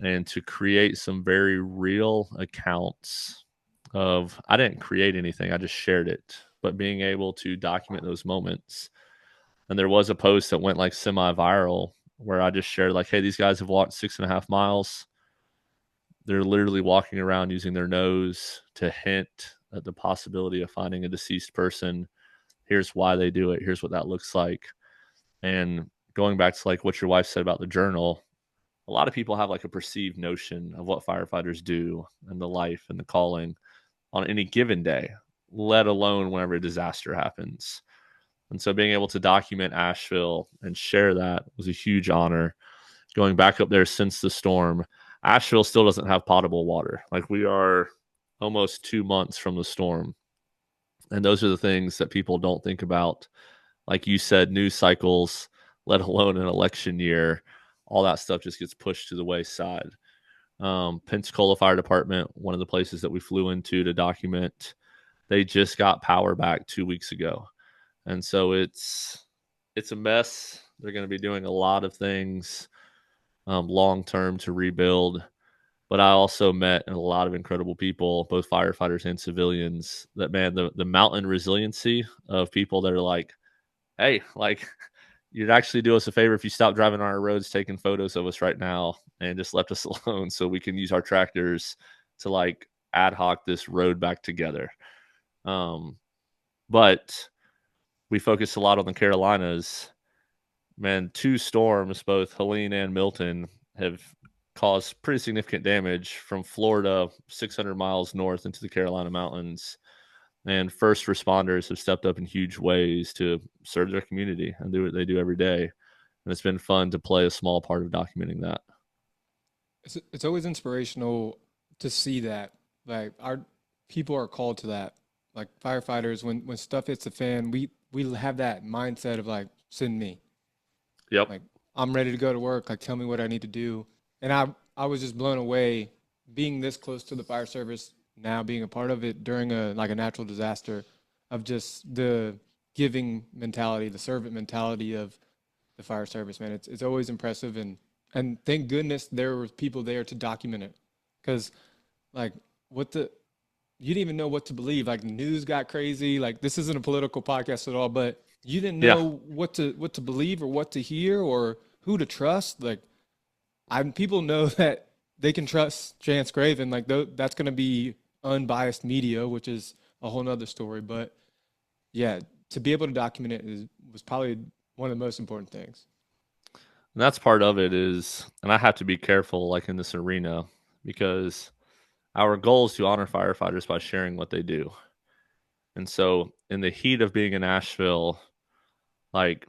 and to create some very real accounts of, I didn't create anything, I just shared it, but being able to document those moments. And there was a post that went like semi-viral where I just shared like, hey, these guys have walked 6.5 miles. They're literally walking around using their nose to hint at the possibility of finding a deceased person. Here's why they do it. Here's what that looks like. And going back to like what your wife said about the journal, a lot of people have like a perceived notion of what firefighters do and the life and the calling on any given day, let alone whenever a disaster happens. And so being able to document Asheville and share that was a huge honor. Going back up there since the storm, Asheville still doesn't have potable water. Like, we are almost 2 months from the storm. And those are the things that people don't think about. Like you said, news cycles, let alone an election year, all that stuff just gets pushed to the wayside. Pensacola Fire Department, one of the places that we flew into to document, they just got power back 2 weeks ago. And so it's a mess. They're going to be doing a lot of things long term to rebuild. But I also met a lot of incredible people, both firefighters and civilians, that, man, the mountain resiliency of people that are like, hey, like, you'd actually do us a favor if you stopped driving on our roads, taking photos of us right now, and just left us alone so we can use our tractors to like ad hoc this road back together. But we focused a lot on the Carolinas. Man, 2 storms, both Helene and Milton, have caused pretty significant damage from Florida 600 miles north into the Carolina mountains. And first responders have stepped up in huge ways to serve their community and do what they do every day. And it's been fun to play a small part of documenting that. It's always inspirational to see that. Like, our people are called to that. Like firefighters, when stuff hits the fan, we have that mindset of like, send me. Yep. Like, I'm ready to go to work. Like, tell me what I need to do. And I was just blown away being this close to the fire service now, being a part of it during a natural disaster, of just the giving mentality, the servant mentality of the fire service, man. It's always impressive, and thank goodness there were people there to document it. Because like, what the you didn't even know what to believe. Like, the news got crazy. Like, this isn't a political podcast at all, but you didn't Yeah. know what to believe or what to hear or who to trust. Like, people know that they can trust Chance Craven. Like, that's going to be unbiased media, which is a whole nother story. But yeah, to be able to document it was probably one of the most important things. And that's part of it is, and I have to be careful like in this arena, because our goal is to honor firefighters by sharing what they do. And so in the heat of being in Asheville, like,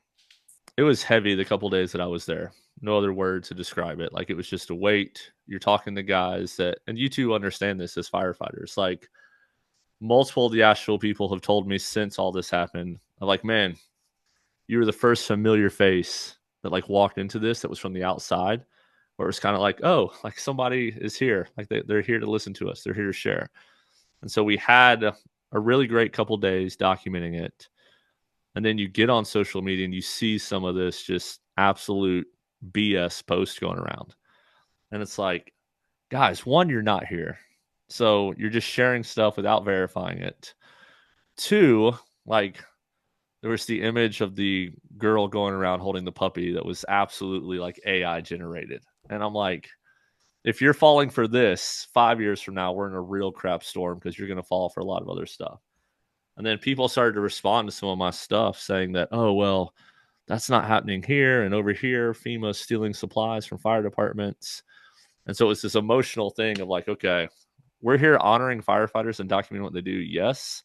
it was heavy the couple days that I was there. No other word to describe it. Like, it was just a weight. You're talking to guys that, and you two understand this as firefighters, like, multiple of the Asheville people have told me since all this happened, I'm like, man, you were the first familiar face that like walked into this that was from the outside, where it was kind of like, oh, like somebody is here. Like, they're here to listen to us. They're here to share. And so we had a really great couple days documenting it. And then you get on social media and you see some of this just absolute BS post going around. And it's like, guys, one, you're not here. So you're just sharing stuff without verifying it. Two, like, there was the image of the girl going around holding the puppy that was absolutely like AI generated. And I'm like, if you're falling for this 5 years from now, we're in a real crap storm, because you're going to fall for a lot of other stuff. And then people started to respond to some of my stuff saying that, oh, well, that's not happening here. And over here, FEMA's stealing supplies from fire departments. And so it's this emotional thing of like, okay, we're here honoring firefighters and documenting what they do. Yes.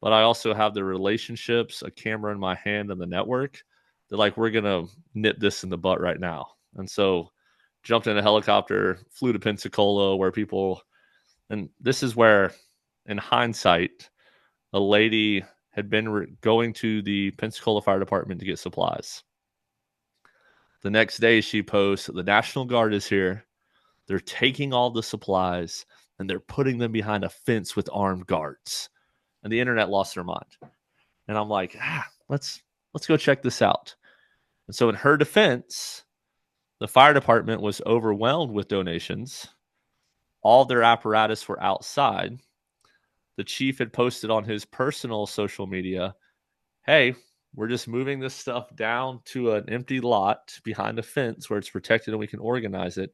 But I also have the relationships, a camera in my hand, and the network that like, we're going to nip this in the butt right now. And so jumped in a helicopter, flew to Pensacola, where people, and this is where, in hindsight, a lady had been going to the Pensacola Fire Department to get supplies. The next day, she posts, the National Guard is here. They're taking all the supplies and they're putting them behind a fence with armed guards. And the internet lost their mind. And I'm like, let's go check this out. And so in her defense, the fire department was overwhelmed with donations. All their apparatus were outside. The chief had posted on his personal social media, hey, we're just moving this stuff down to an empty lot behind a fence where it's protected and we can organize it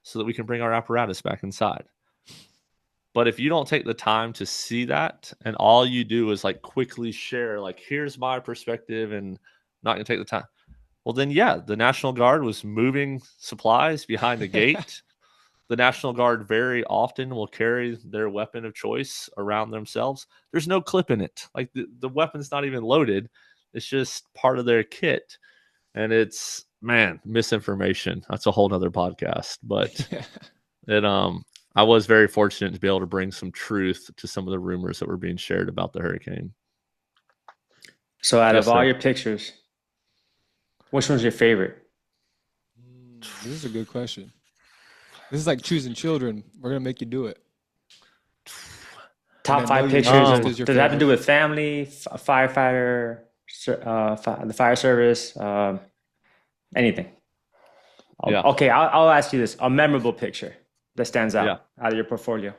so that we can bring our apparatus back inside. But if you don't take the time to see that and all you do is like quickly share, like, here's my perspective and not going to take the time. Well, then, yeah, the National Guard was moving supplies behind the gate. The National Guard very often will carry their weapon of choice around themselves. There's no clip in it. Like the weapon's not even loaded. It's just part of their kit. And it's, man, misinformation. That's a whole nother podcast. But I was very fortunate to be able to bring some truth to some of the rumors that were being shared about the hurricane. So out of all your pictures, which one's your favorite? This is a good question. This is like choosing children. We're going to make you do it. Top 5 pictures. Does it have to do with family, firefighter, the fire service, anything? Yeah. Okay, I'll ask you this. A memorable picture that stands out of your portfolio.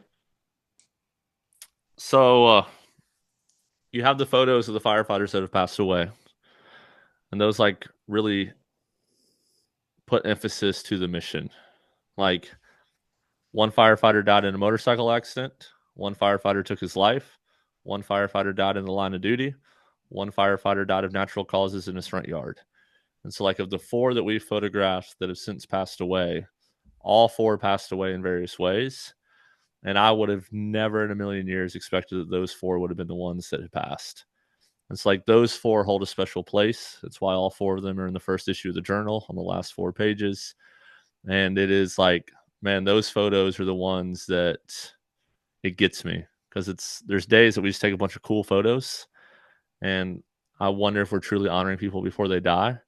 So you have the photos of the firefighters that have passed away. And those like really put emphasis to the mission. Like, one firefighter died in a motorcycle accident. One firefighter took his life. One firefighter died in the line of duty. One firefighter died of natural causes in his front yard. And so, like, of the 4 that we photographed that have since passed away, all 4 passed away in various ways. And I would have never in a million years expected that those 4 would have been the ones that had passed. It's like those 4 hold a special place. That's why all 4 of them are in the first issue of the journal on the last 4 pages. And it is like, man, those photos are the ones that it gets me, because there's days that we just take a bunch of cool photos and I wonder if we're truly honoring people before they die.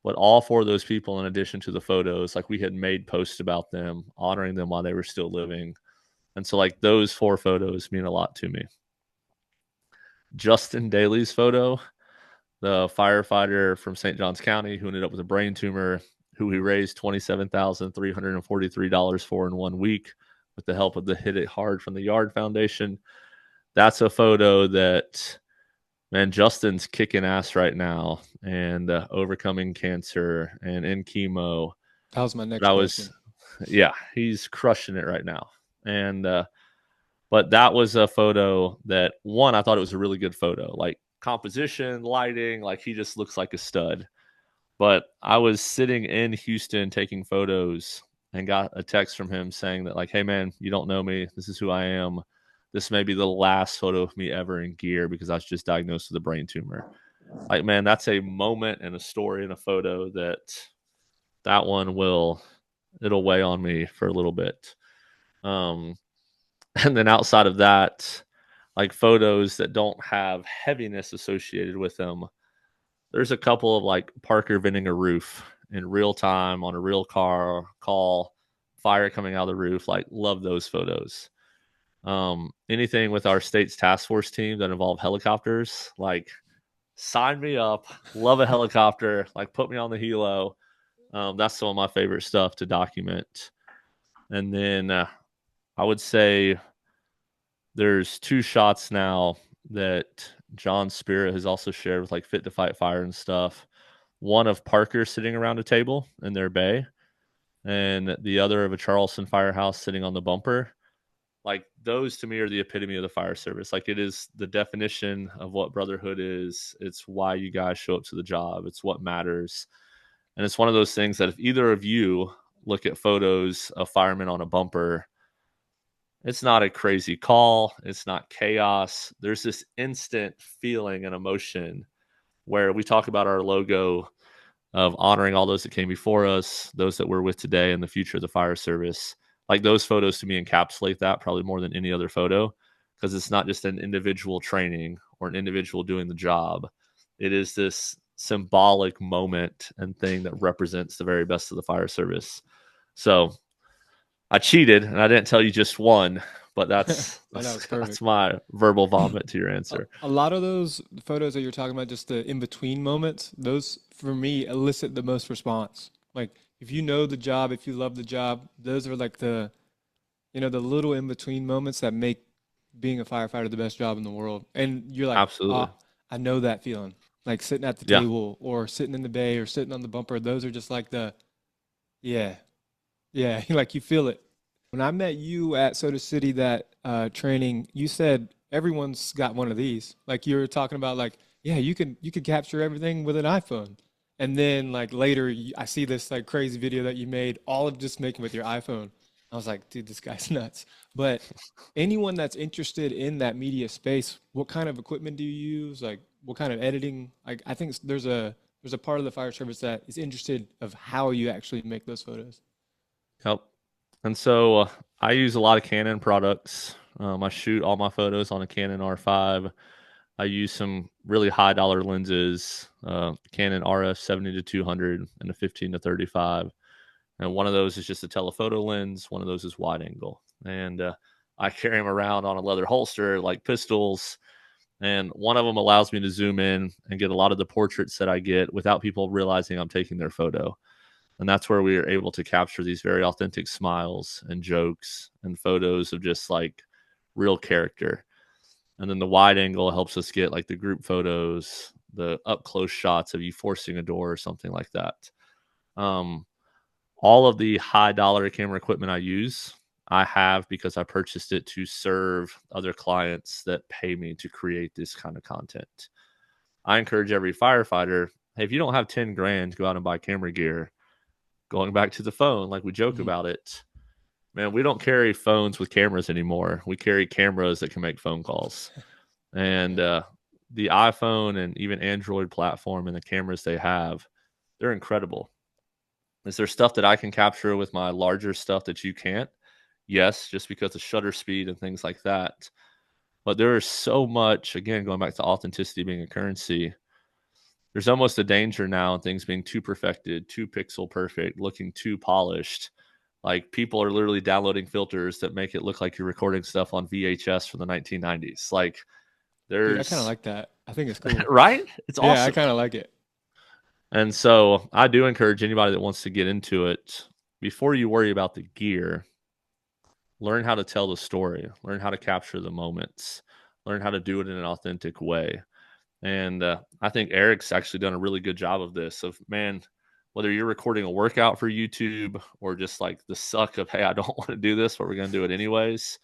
But all 4 of those people, in addition to the photos, like, we had made posts about them, honoring them while they were still living. And so, like, those 4 photos mean a lot to me. Justin Daly's photo, the firefighter from St. Johns County who ended up with a brain tumor, who we raised $27,343 for in 1 week with the help of the Hit It Hard from the Yard Foundation. That's a photo that, man, Justin's kicking ass right now and overcoming cancer and in chemo. That was my next question. Yeah, he's crushing it right now. And but that was a photo that, one, I thought it was a really good photo, like composition, lighting, like he just looks like a stud. But I was sitting in Houston taking photos and got a text from him saying that, like, hey, man, you don't know me. This is who I am. This may be the last photo of me ever in gear because I was just diagnosed with a brain tumor. Like, man, that's a moment and a story and a photo that one it'll weigh on me for a little bit. And then outside of that, like, photos that don't have heaviness associated with them, there's a couple of, like, Parker venting a roof in real time on a real car call, fire coming out of the roof. Like, love those photos. Anything with our state's task force team that involve helicopters, like, sign me up. Love a helicopter. Like, put me on the helo. That's some of my favorite stuff to document. And then I would say there's 2 shots now that John Spirit has also shared with, like, Fit to Fight Fire and stuff. One of Parker sitting around a table in their bay, and the other of a Charleston firehouse sitting on the bumper. Like, those to me are the epitome of the fire service. Like, it is the definition of what brotherhood is. It's why you guys show up to the job. It's what matters. And it's one of those things that if either of you look at photos of firemen on a bumper, it's not a crazy call. It's not chaos. There's this instant feeling and emotion where we talk about our logo of honoring all those that came before us, those that we're with today, and the future of the fire service. Like, those photos to me encapsulate that probably more than any other photo, because it's not just an individual training or an individual doing the job. It is this symbolic moment and thing that represents the very best of the fire service. So I cheated and I didn't tell you just one, but that's No, that that's was that's perfect. my verbal vomit to your A, answer. a lot of those photos that you're talking about, just the in between moments, those for me elicit the most response. Like if you know the job, if you love the job, those are like the little in between moments that make being a firefighter the best job in the world. And you're like, Absolutely. I know that feeling. Like sitting at the Yeah. table or sitting in the bay or sitting on the bumper. Those are just like yeah, yeah, like you feel it. When I met you at Soda City, that training, you said everyone's got one of these. Like you were talking about, like, yeah, you could capture everything with an iPhone. And then like later, I see this like crazy video that you made, all of just making with your iPhone. I was like, dude, this guy's nuts. But anyone that's interested in that media space, what kind of equipment do you use? Like, what kind of editing? Like, I think there's a part of the fire service that is interested of how you actually make those photos. Yep. And so I use a lot of Canon products. I shoot all my photos on a Canon R5. I use some really high dollar lenses, Canon RF 70 to 200 and a 15 to 35. And one of those is just a telephoto lens. One of those is wide angle. And I carry them around on a leather holster like pistols. And one of them allows me to zoom in and get a lot of the portraits that I get without people realizing I'm taking their photo. And that's where we are able to capture these very authentic smiles and jokes and photos of just like real character. And then the wide angle helps us get like the group photos, the up close shots of you forcing a door or something like that. Um, all of the high dollar camera equipment I use, I have because I purchased it to serve other clients that pay me to create this kind of content. I encourage every firefighter, hey, if you don't have 10 grand, go out and buy camera gear. Going back to the phone, like we joke Mhm. about it, man, we don't carry phones with cameras anymore. We carry cameras that can make phone calls. And Yeah. the iPhone and even Android platform and the cameras they have, they're incredible. Is there stuff that I can capture with my larger stuff that you can't? Yes, just because of shutter speed and things like that. But there is so much, again, going back to authenticity being a currency, there's almost a danger now in things being too perfected, too pixel perfect, looking too polished. Like people are literally downloading filters that make it look like you're recording stuff on VHS from the 1990s. Like Dude, I kind of there's, like that. I think it's cool. right? It's Yeah, I awesome. kind of like it. And so I do encourage anybody that wants to get into it, before you worry about the gear, learn how to tell the story, learn how to capture the moments, learn how to do it in an authentic way. And I think Eric's actually done a really good job of this. Of man, whether you're recording a workout for YouTube or just like the suck of, hey, I don't want to do this, but we're going to do it anyways.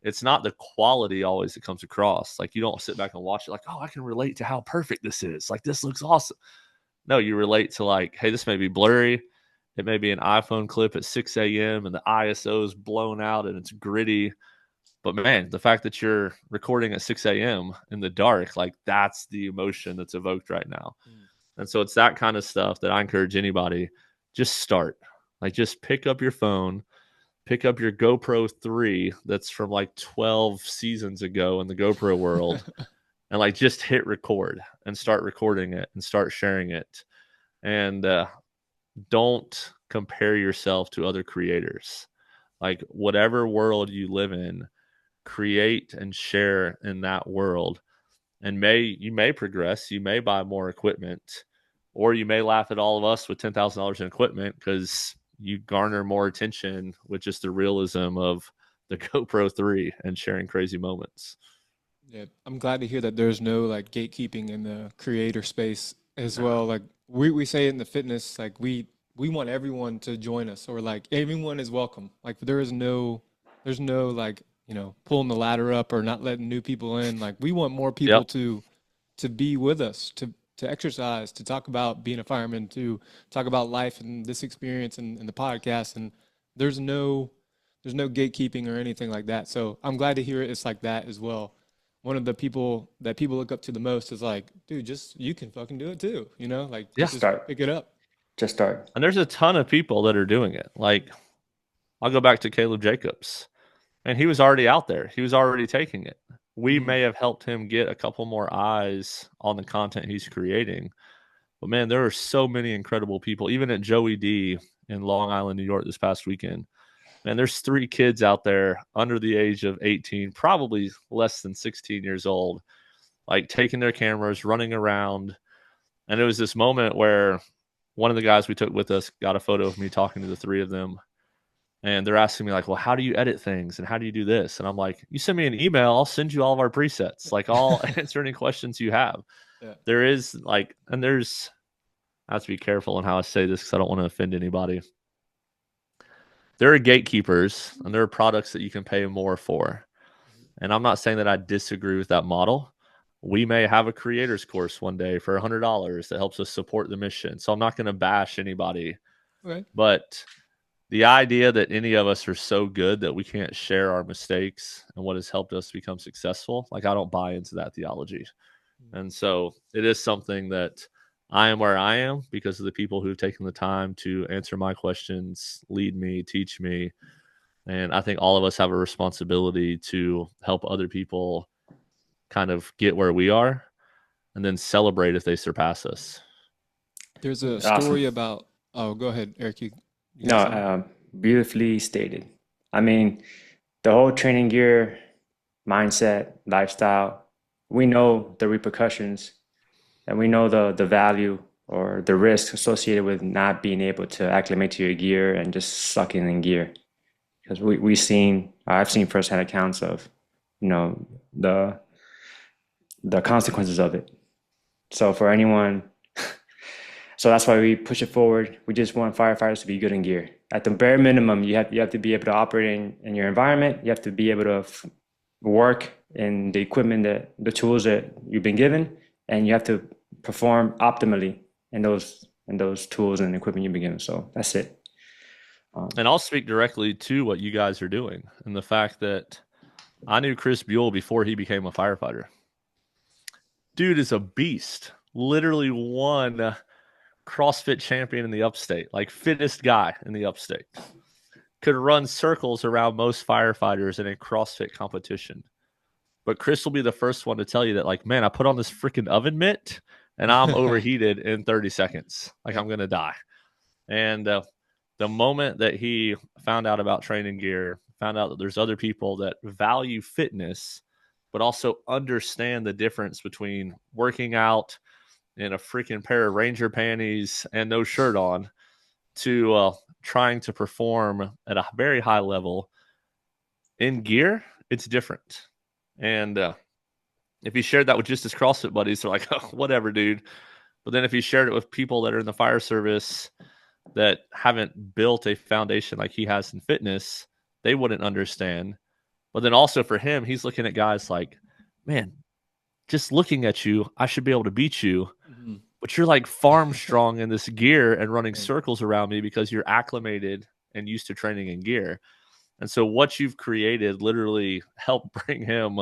It's not the quality always that comes across. Like you don't sit back and watch it like, oh, I can relate to how perfect this is. Like this looks awesome. No, you relate to like, hey, this may be blurry. It may be an iPhone clip at 6 a.m. and the ISO is blown out and it's gritty. But man, the fact that you're recording at 6 a.m. in the dark, like that's the emotion that's evoked right now. Mm. And so it's that kind of stuff that I encourage anybody just start. Like just pick up your phone, pick up your GoPro 3 that's from like 12 seasons ago in the GoPro world and like just hit record and start recording it and start sharing it. And don't compare yourself to other creators. Like whatever world you live in, create and share in that world. And you may progress, you may buy more equipment, or you may laugh at all of us with $10,000 in equipment because you garner more attention with just the realism of the GoPro 3 and sharing crazy moments. Yeah, I'm glad to hear that there's no like gatekeeping in the creator space as well. Like we say in the fitness, like we want everyone to join us or like everyone is welcome. Like there's no like, pulling the ladder up or not letting new people in. Like we want more people Yep. to be with us, to exercise, to talk about being a fireman, to talk about life and this experience and the podcast. And there's no there's no gatekeeping or anything like that. So I'm glad to hear it's like that as well. One of the people that people look up to the most is like, dude, just you can fucking do it too, like Yeah. Just just start. pick it up. Just start. And there's a ton of people that are doing it. Like, I'll go back to Caleb Jacobs. And he was already out there. He was already taking it. We Mhm. may have helped him get a couple more eyes on the content he's creating. But man, there are so many incredible people, even at Joey D in Long Island, New York this past weekend. man, there's 3 kids out there under the age of 18, probably less than 16 years old, like taking their cameras, running around. And it was this moment where one of the guys we took with us got a photo of me talking to the 3 of them. And they're asking me like, well, how do you edit things? And how do you do this? And I'm like, you send me an email, I'll send you all of our presets. Like, I'll answer any questions you have. Yeah. There is like, and there's, I have to be careful on how I say this because I don't want to offend anybody. There are gatekeepers and there are products that you can pay more for. And I'm not saying that I disagree with that model. We may have a creator's course one day for $100 that helps us support the mission. So I'm not going to bash anybody. Okay. But the idea that any of us are so good that we can't share our mistakes and what has helped us become successful, like I don't buy into that theology. And so it is something that I am where I am because of the people who've taken the time to answer my questions, lead me, teach me. And I think all of us have a responsibility to help other people kind of get where we are and then celebrate if they surpass us. There's a Awesome. story about, oh, go ahead, Eric. You No, got something? beautifully stated. I mean, the whole training gear, mindset, lifestyle, we know the repercussions and we know the value or the risk associated with not being able to acclimate to your gear and just sucking in gear. Because I've seen firsthand accounts of, you know, the consequences of it. So for anyone, so that's why we push it forward. We just want firefighters to be good in gear. At the bare minimum, you have to be able to operate in your environment. You have to be able to work in the equipment the tools that you've been given, and you have to perform optimally in those tools and equipment you've been given. So that's it. And I'll speak directly to what you guys are doing and the fact that I knew Chris Buell before he became a firefighter. Dude is a beast. Literally won CrossFit champion in the upstate, like fittest guy in the upstate. Could run circles around most firefighters in a CrossFit competition. But Chris will be the first one to tell you that, like, man, I put on this freaking oven mitt and I'm overheated in 30 seconds. Like, I'm going to die. And the moment that he found out about training gear, found out that there's other people that value fitness, but also understand the difference between working out in a freaking pair of Ranger panties and no shirt on to trying to perform at a very high level in gear, it's different. And if he shared that with just his CrossFit buddies, they're like, oh, whatever, dude. But then if he shared it with people that are in the fire service that haven't built a foundation like he has in fitness, they wouldn't understand. But then also for him, he's looking at guys like, man, just looking at you, I should be able to beat you. Mm-hmm. But you're like farm strong in this gear and running circles around me because you're acclimated and used to training in gear. And so what you've created literally helped bring him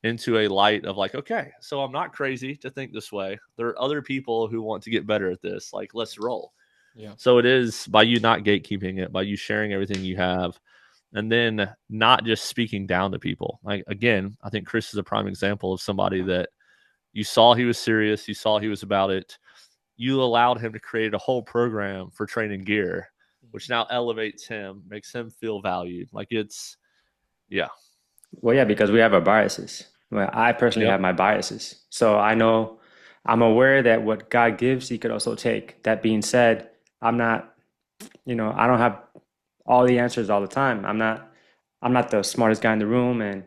into a light of like, okay, so I'm not crazy to think this way. There are other people who want to get better at this. Like, let's roll. Yeah. So it is by you not gatekeeping it, by you sharing everything you have, and then not just speaking down to people. Like, again, I think Chris is a prime example of somebody that you saw he was serious. You saw he was about it. You allowed him to create a whole program for training gear, which now elevates him, makes him feel valued. Like it's, yeah. Well, yeah, because we have our biases. Well, I personally Yep. have my biases. So I'm aware that what God gives, he could also take. That being said, I'm not, I don't have all the answers all the time. I'm not the smartest guy in the room, and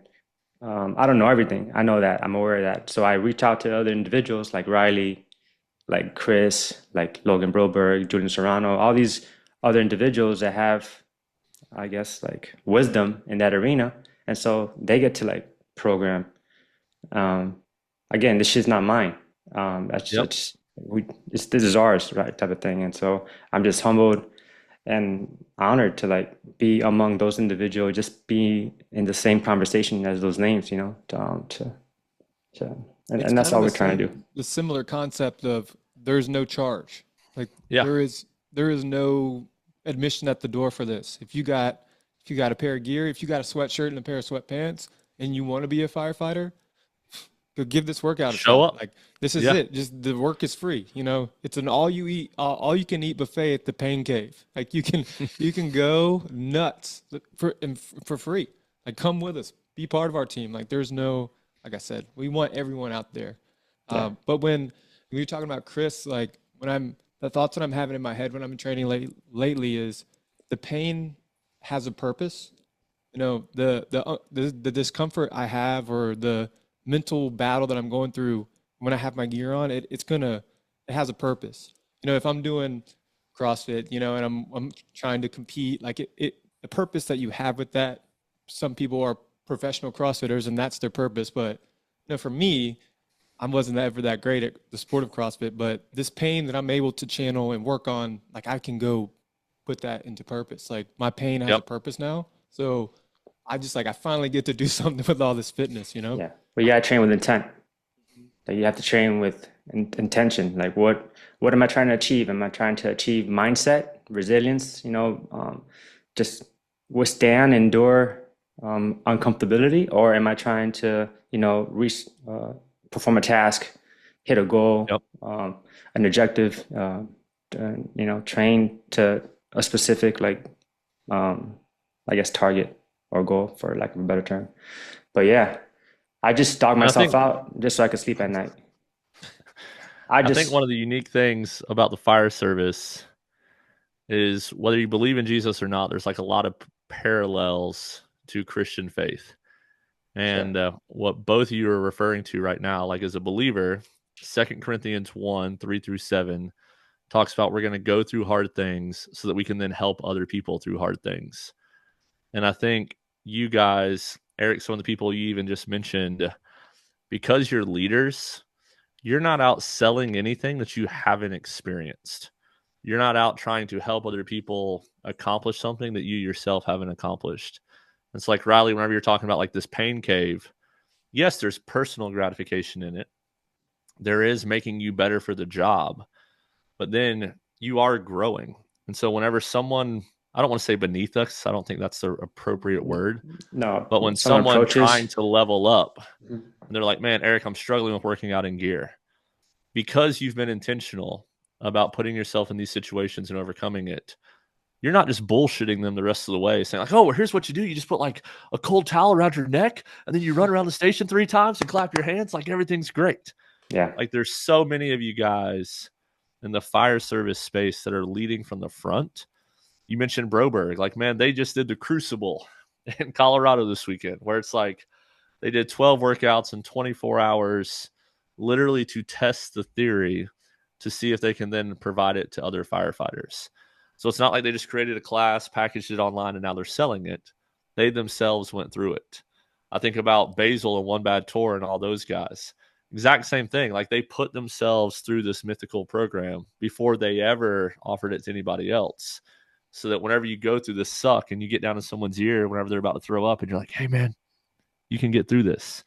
I don't know everything. I know that. I'm aware of that. So I reach out to other individuals like Reilly, like Chris, like Logan Broberg, Julian Serrano, all these other individuals that have, I guess, like wisdom in that arena. And so they get to like program. Again, this shit's not mine. Yep. This is ours, right? Type of thing. And so I'm just humbled and honored to like be among those individuals, just be in the same conversation as those names, and It's that's kind all of we're trying to do. the similar concept of there's no charge. Like Yeah. there is no admission at the door for this. If you got a pair of gear, if you got a sweatshirt and a pair of sweatpants and you want to be a firefighter, go give this workout a Show shot. up. Like, this is Yeah. it. Just the work is free. You know, it's an all you can eat buffet at the Pain Cave. Like, you can go nuts for free. Like, come with us, be part of our team. Like, there's no, like I said, we want everyone out there. Yeah. But when you're talking about Chris, like the thoughts that I'm having in my head when I'm training lately is the pain has a purpose. You know, the discomfort I have or the mental battle that I'm going through when I have my gear on, it has a purpose. You know, if I'm doing CrossFit, you know, and I'm trying to compete, like the purpose that you have with that, some people are professional CrossFitters and that's their purpose. But you know, for me, I wasn't ever that great at the sport of CrossFit, but this pain that I'm able to channel and work on, like I can go put that into purpose. Like my pain has a Yep. purpose now. So I finally get to do something with all this fitness, you know? Yeah. But you gotta train with intent. Like you have to train with intention. Like what am I trying to achieve? Am I trying to achieve mindset, resilience, just withstand, endure uncomfortability, or am I trying to, perform a task, hit a goal, Yep. an objective, train to a specific I guess target or goal for lack of a better term. But yeah, I just dog And myself out just so I could sleep at night. I think one of the unique things about the fire service is whether you believe in Jesus or not, there's like a lot of parallels to Christian faith. And what both of you are referring to right now, like as a believer, 2 Corinthians 1, 3-7 talks about we're going to go through hard things so that we can then help other people through hard things. And I think you guys, Erik, some of the people you even just mentioned, because you're leaders, you're not out selling anything that you haven't experienced. You're not out trying to help other people accomplish something that you yourself haven't accomplished. It's like Reilly, whenever you're talking about like this pain cave, yes, there's personal gratification in it. There is making you better for the job, but then you are growing. And so whenever someone, I don't want to say beneath us, I don't think that's the appropriate word. No, But when someone trying to level up, and they're like, man, Erik, I'm struggling with working out in gear. Because you've been intentional about putting yourself in these situations and overcoming it, you're not just bullshitting them the rest of the way, saying like, oh, well, here's what you do. You just put like a cold towel around your neck, and then you run around the station 3 times and clap your hands like everything's great. Yeah. Like there's so many of you guys in the fire service space that are leading from the front. You mentioned Broberg. Like, man, they just did the Crucible in Colorado this weekend, where it's like they did 12 workouts in 24 hours, literally to test the theory to see if they can then provide it to other firefighters. So it's not like they just created a class, packaged it online, and now they're selling it. They themselves went through it. I think about Basil and One Bad Tour and all those guys. Exact same thing. Like they put themselves through this mythical program before they ever offered it to anybody else. So that whenever you go through this suck and you get down in someone's ear whenever they're about to throw up and you're like, hey, man, you can get through this.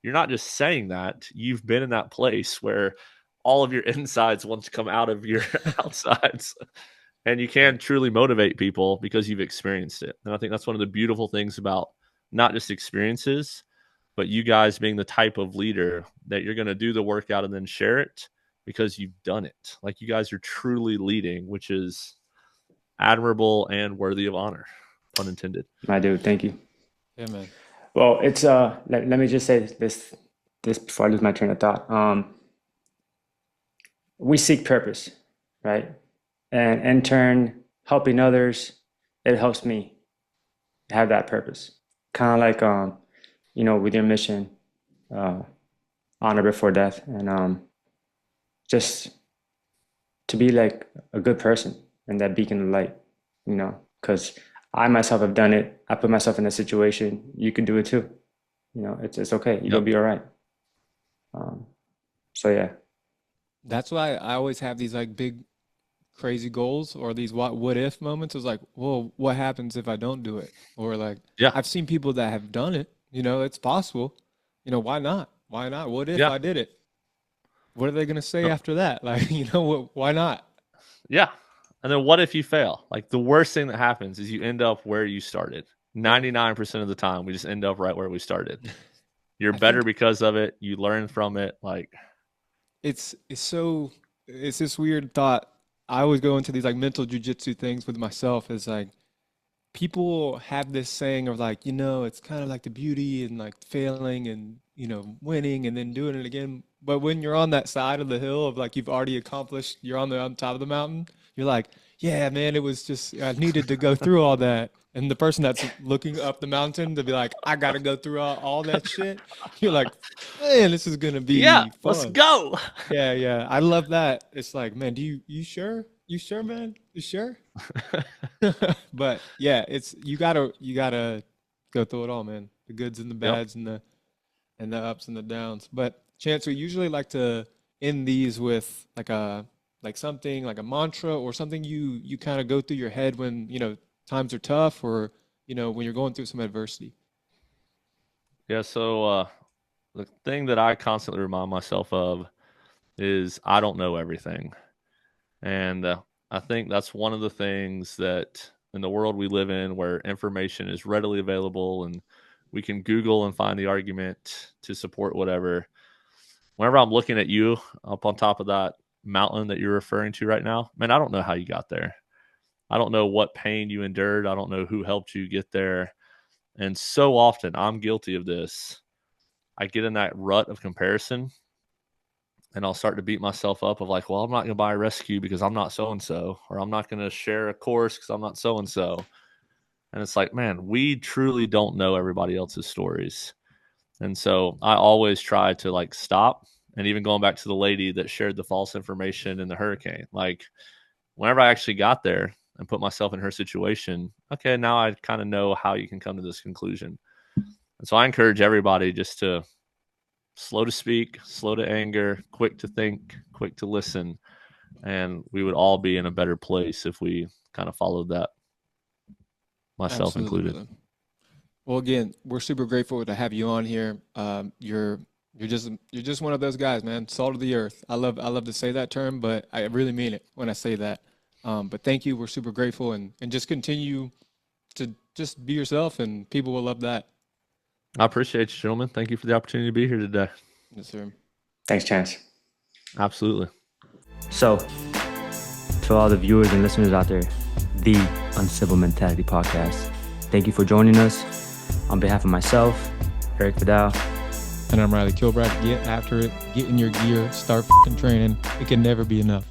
You're not just saying that. You've been in that place where all of your insides want to come out of your outsides. And you can truly motivate people because you've experienced it. And I think that's one of the beautiful things about not just experiences, but you guys being the type of leader that you're going to do the workout and then share it because you've done it. Like you guys are truly leading, which is admirable and worthy of honor, pun intended. My dude, thank you. Yeah, man. Well, it's let me just say this before I lose my train of thought. We seek purpose, right? And in turn, helping others, it helps me have that purpose. Kind of like with your mission, honor before death, and just to be like a good person and that beacon of light, because I myself have done it. I put myself in a situation. You can do it too. It's okay. You'll be all right. So yeah. That's why I always have these like big crazy goals or these what if moments. It's like, well, what happens if I don't do it? Or like, I've seen people that have done it, it's possible. Why not? Why not? What if I did it? What are they going to say after that? Like, why not? Yeah. And then what if you fail? Like the worst thing that happens is you end up where you started. 99% of the time, we just end up right where we started. You're I better think because of it. You learn from it. Like, it's so it's this weird thought. I always go into these like mental jujitsu things with myself. Is like people have this saying of like, it's kind of like the beauty and like failing and, winning and then doing it again. But when you're on that side of the hill of like you've already accomplished, you're on top of the mountain, you're like, yeah, man, it was just I needed to go through all that. And the person that's looking up the mountain to be like, I got to go through all that shit. You're like, man, this is gonna yeah, be let's fun. go. Yeah, yeah. I love that. It's like, man, you sure? You sure, man? You sure? But yeah, it's you gotta go through it all, man. The goods and the Yep. bads and the ups and the downs. But Chance, we usually like to end these with like something like a mantra or something you kind of go through your head when times are tough or when you're going through some adversity. Yeah. So the thing that I constantly remind myself of is I don't know everything. And I think that's one of the things that in the world we live in where information is readily available and we can Google and find the argument to support whatever. Whenever I'm looking at you up on top of that mountain that you're referring to right now, man, I don't know how you got there. I don't know what pain you endured. I don't know who helped you get there. And so often I'm guilty of this. I get in that rut of comparison and I'll start to beat myself up of like, well, I'm not going to buy a rescue because I'm not so-and-so, or I'm not going to share a course because I'm not so-and-so. And it's like, man, we truly don't know everybody else's stories. And so I always try to like stop. And even going back to the lady that shared the false information in the hurricane, like whenever I actually got there and put myself in her situation, okay, now I kind of know how you can come to this conclusion. And so I encourage everybody just to slow to speak, slow to anger, quick to think, quick to listen. And we would all be in a better place if we kind of followed that, myself Absolutely, included. brother. Well, again, we're super grateful to have you on here. You're just one of those guys, man. Salt of the earth. I love to say that term, but I really mean it when I say that. But thank you. We're super grateful, and just continue to just be yourself, and people will love that. I appreciate you, gentlemen. Thank you for the opportunity to be here today. Yes, sir. Thanks, Chance. Absolutely. So, to all the viewers and listeners out there, the Uncivil Mentality Podcast, thank you for joining us. On behalf of myself, Erik Vidal, And I'm Reilly. Kilbride. Get after it. Get in your gear. Start f***ing training. It can never be enough.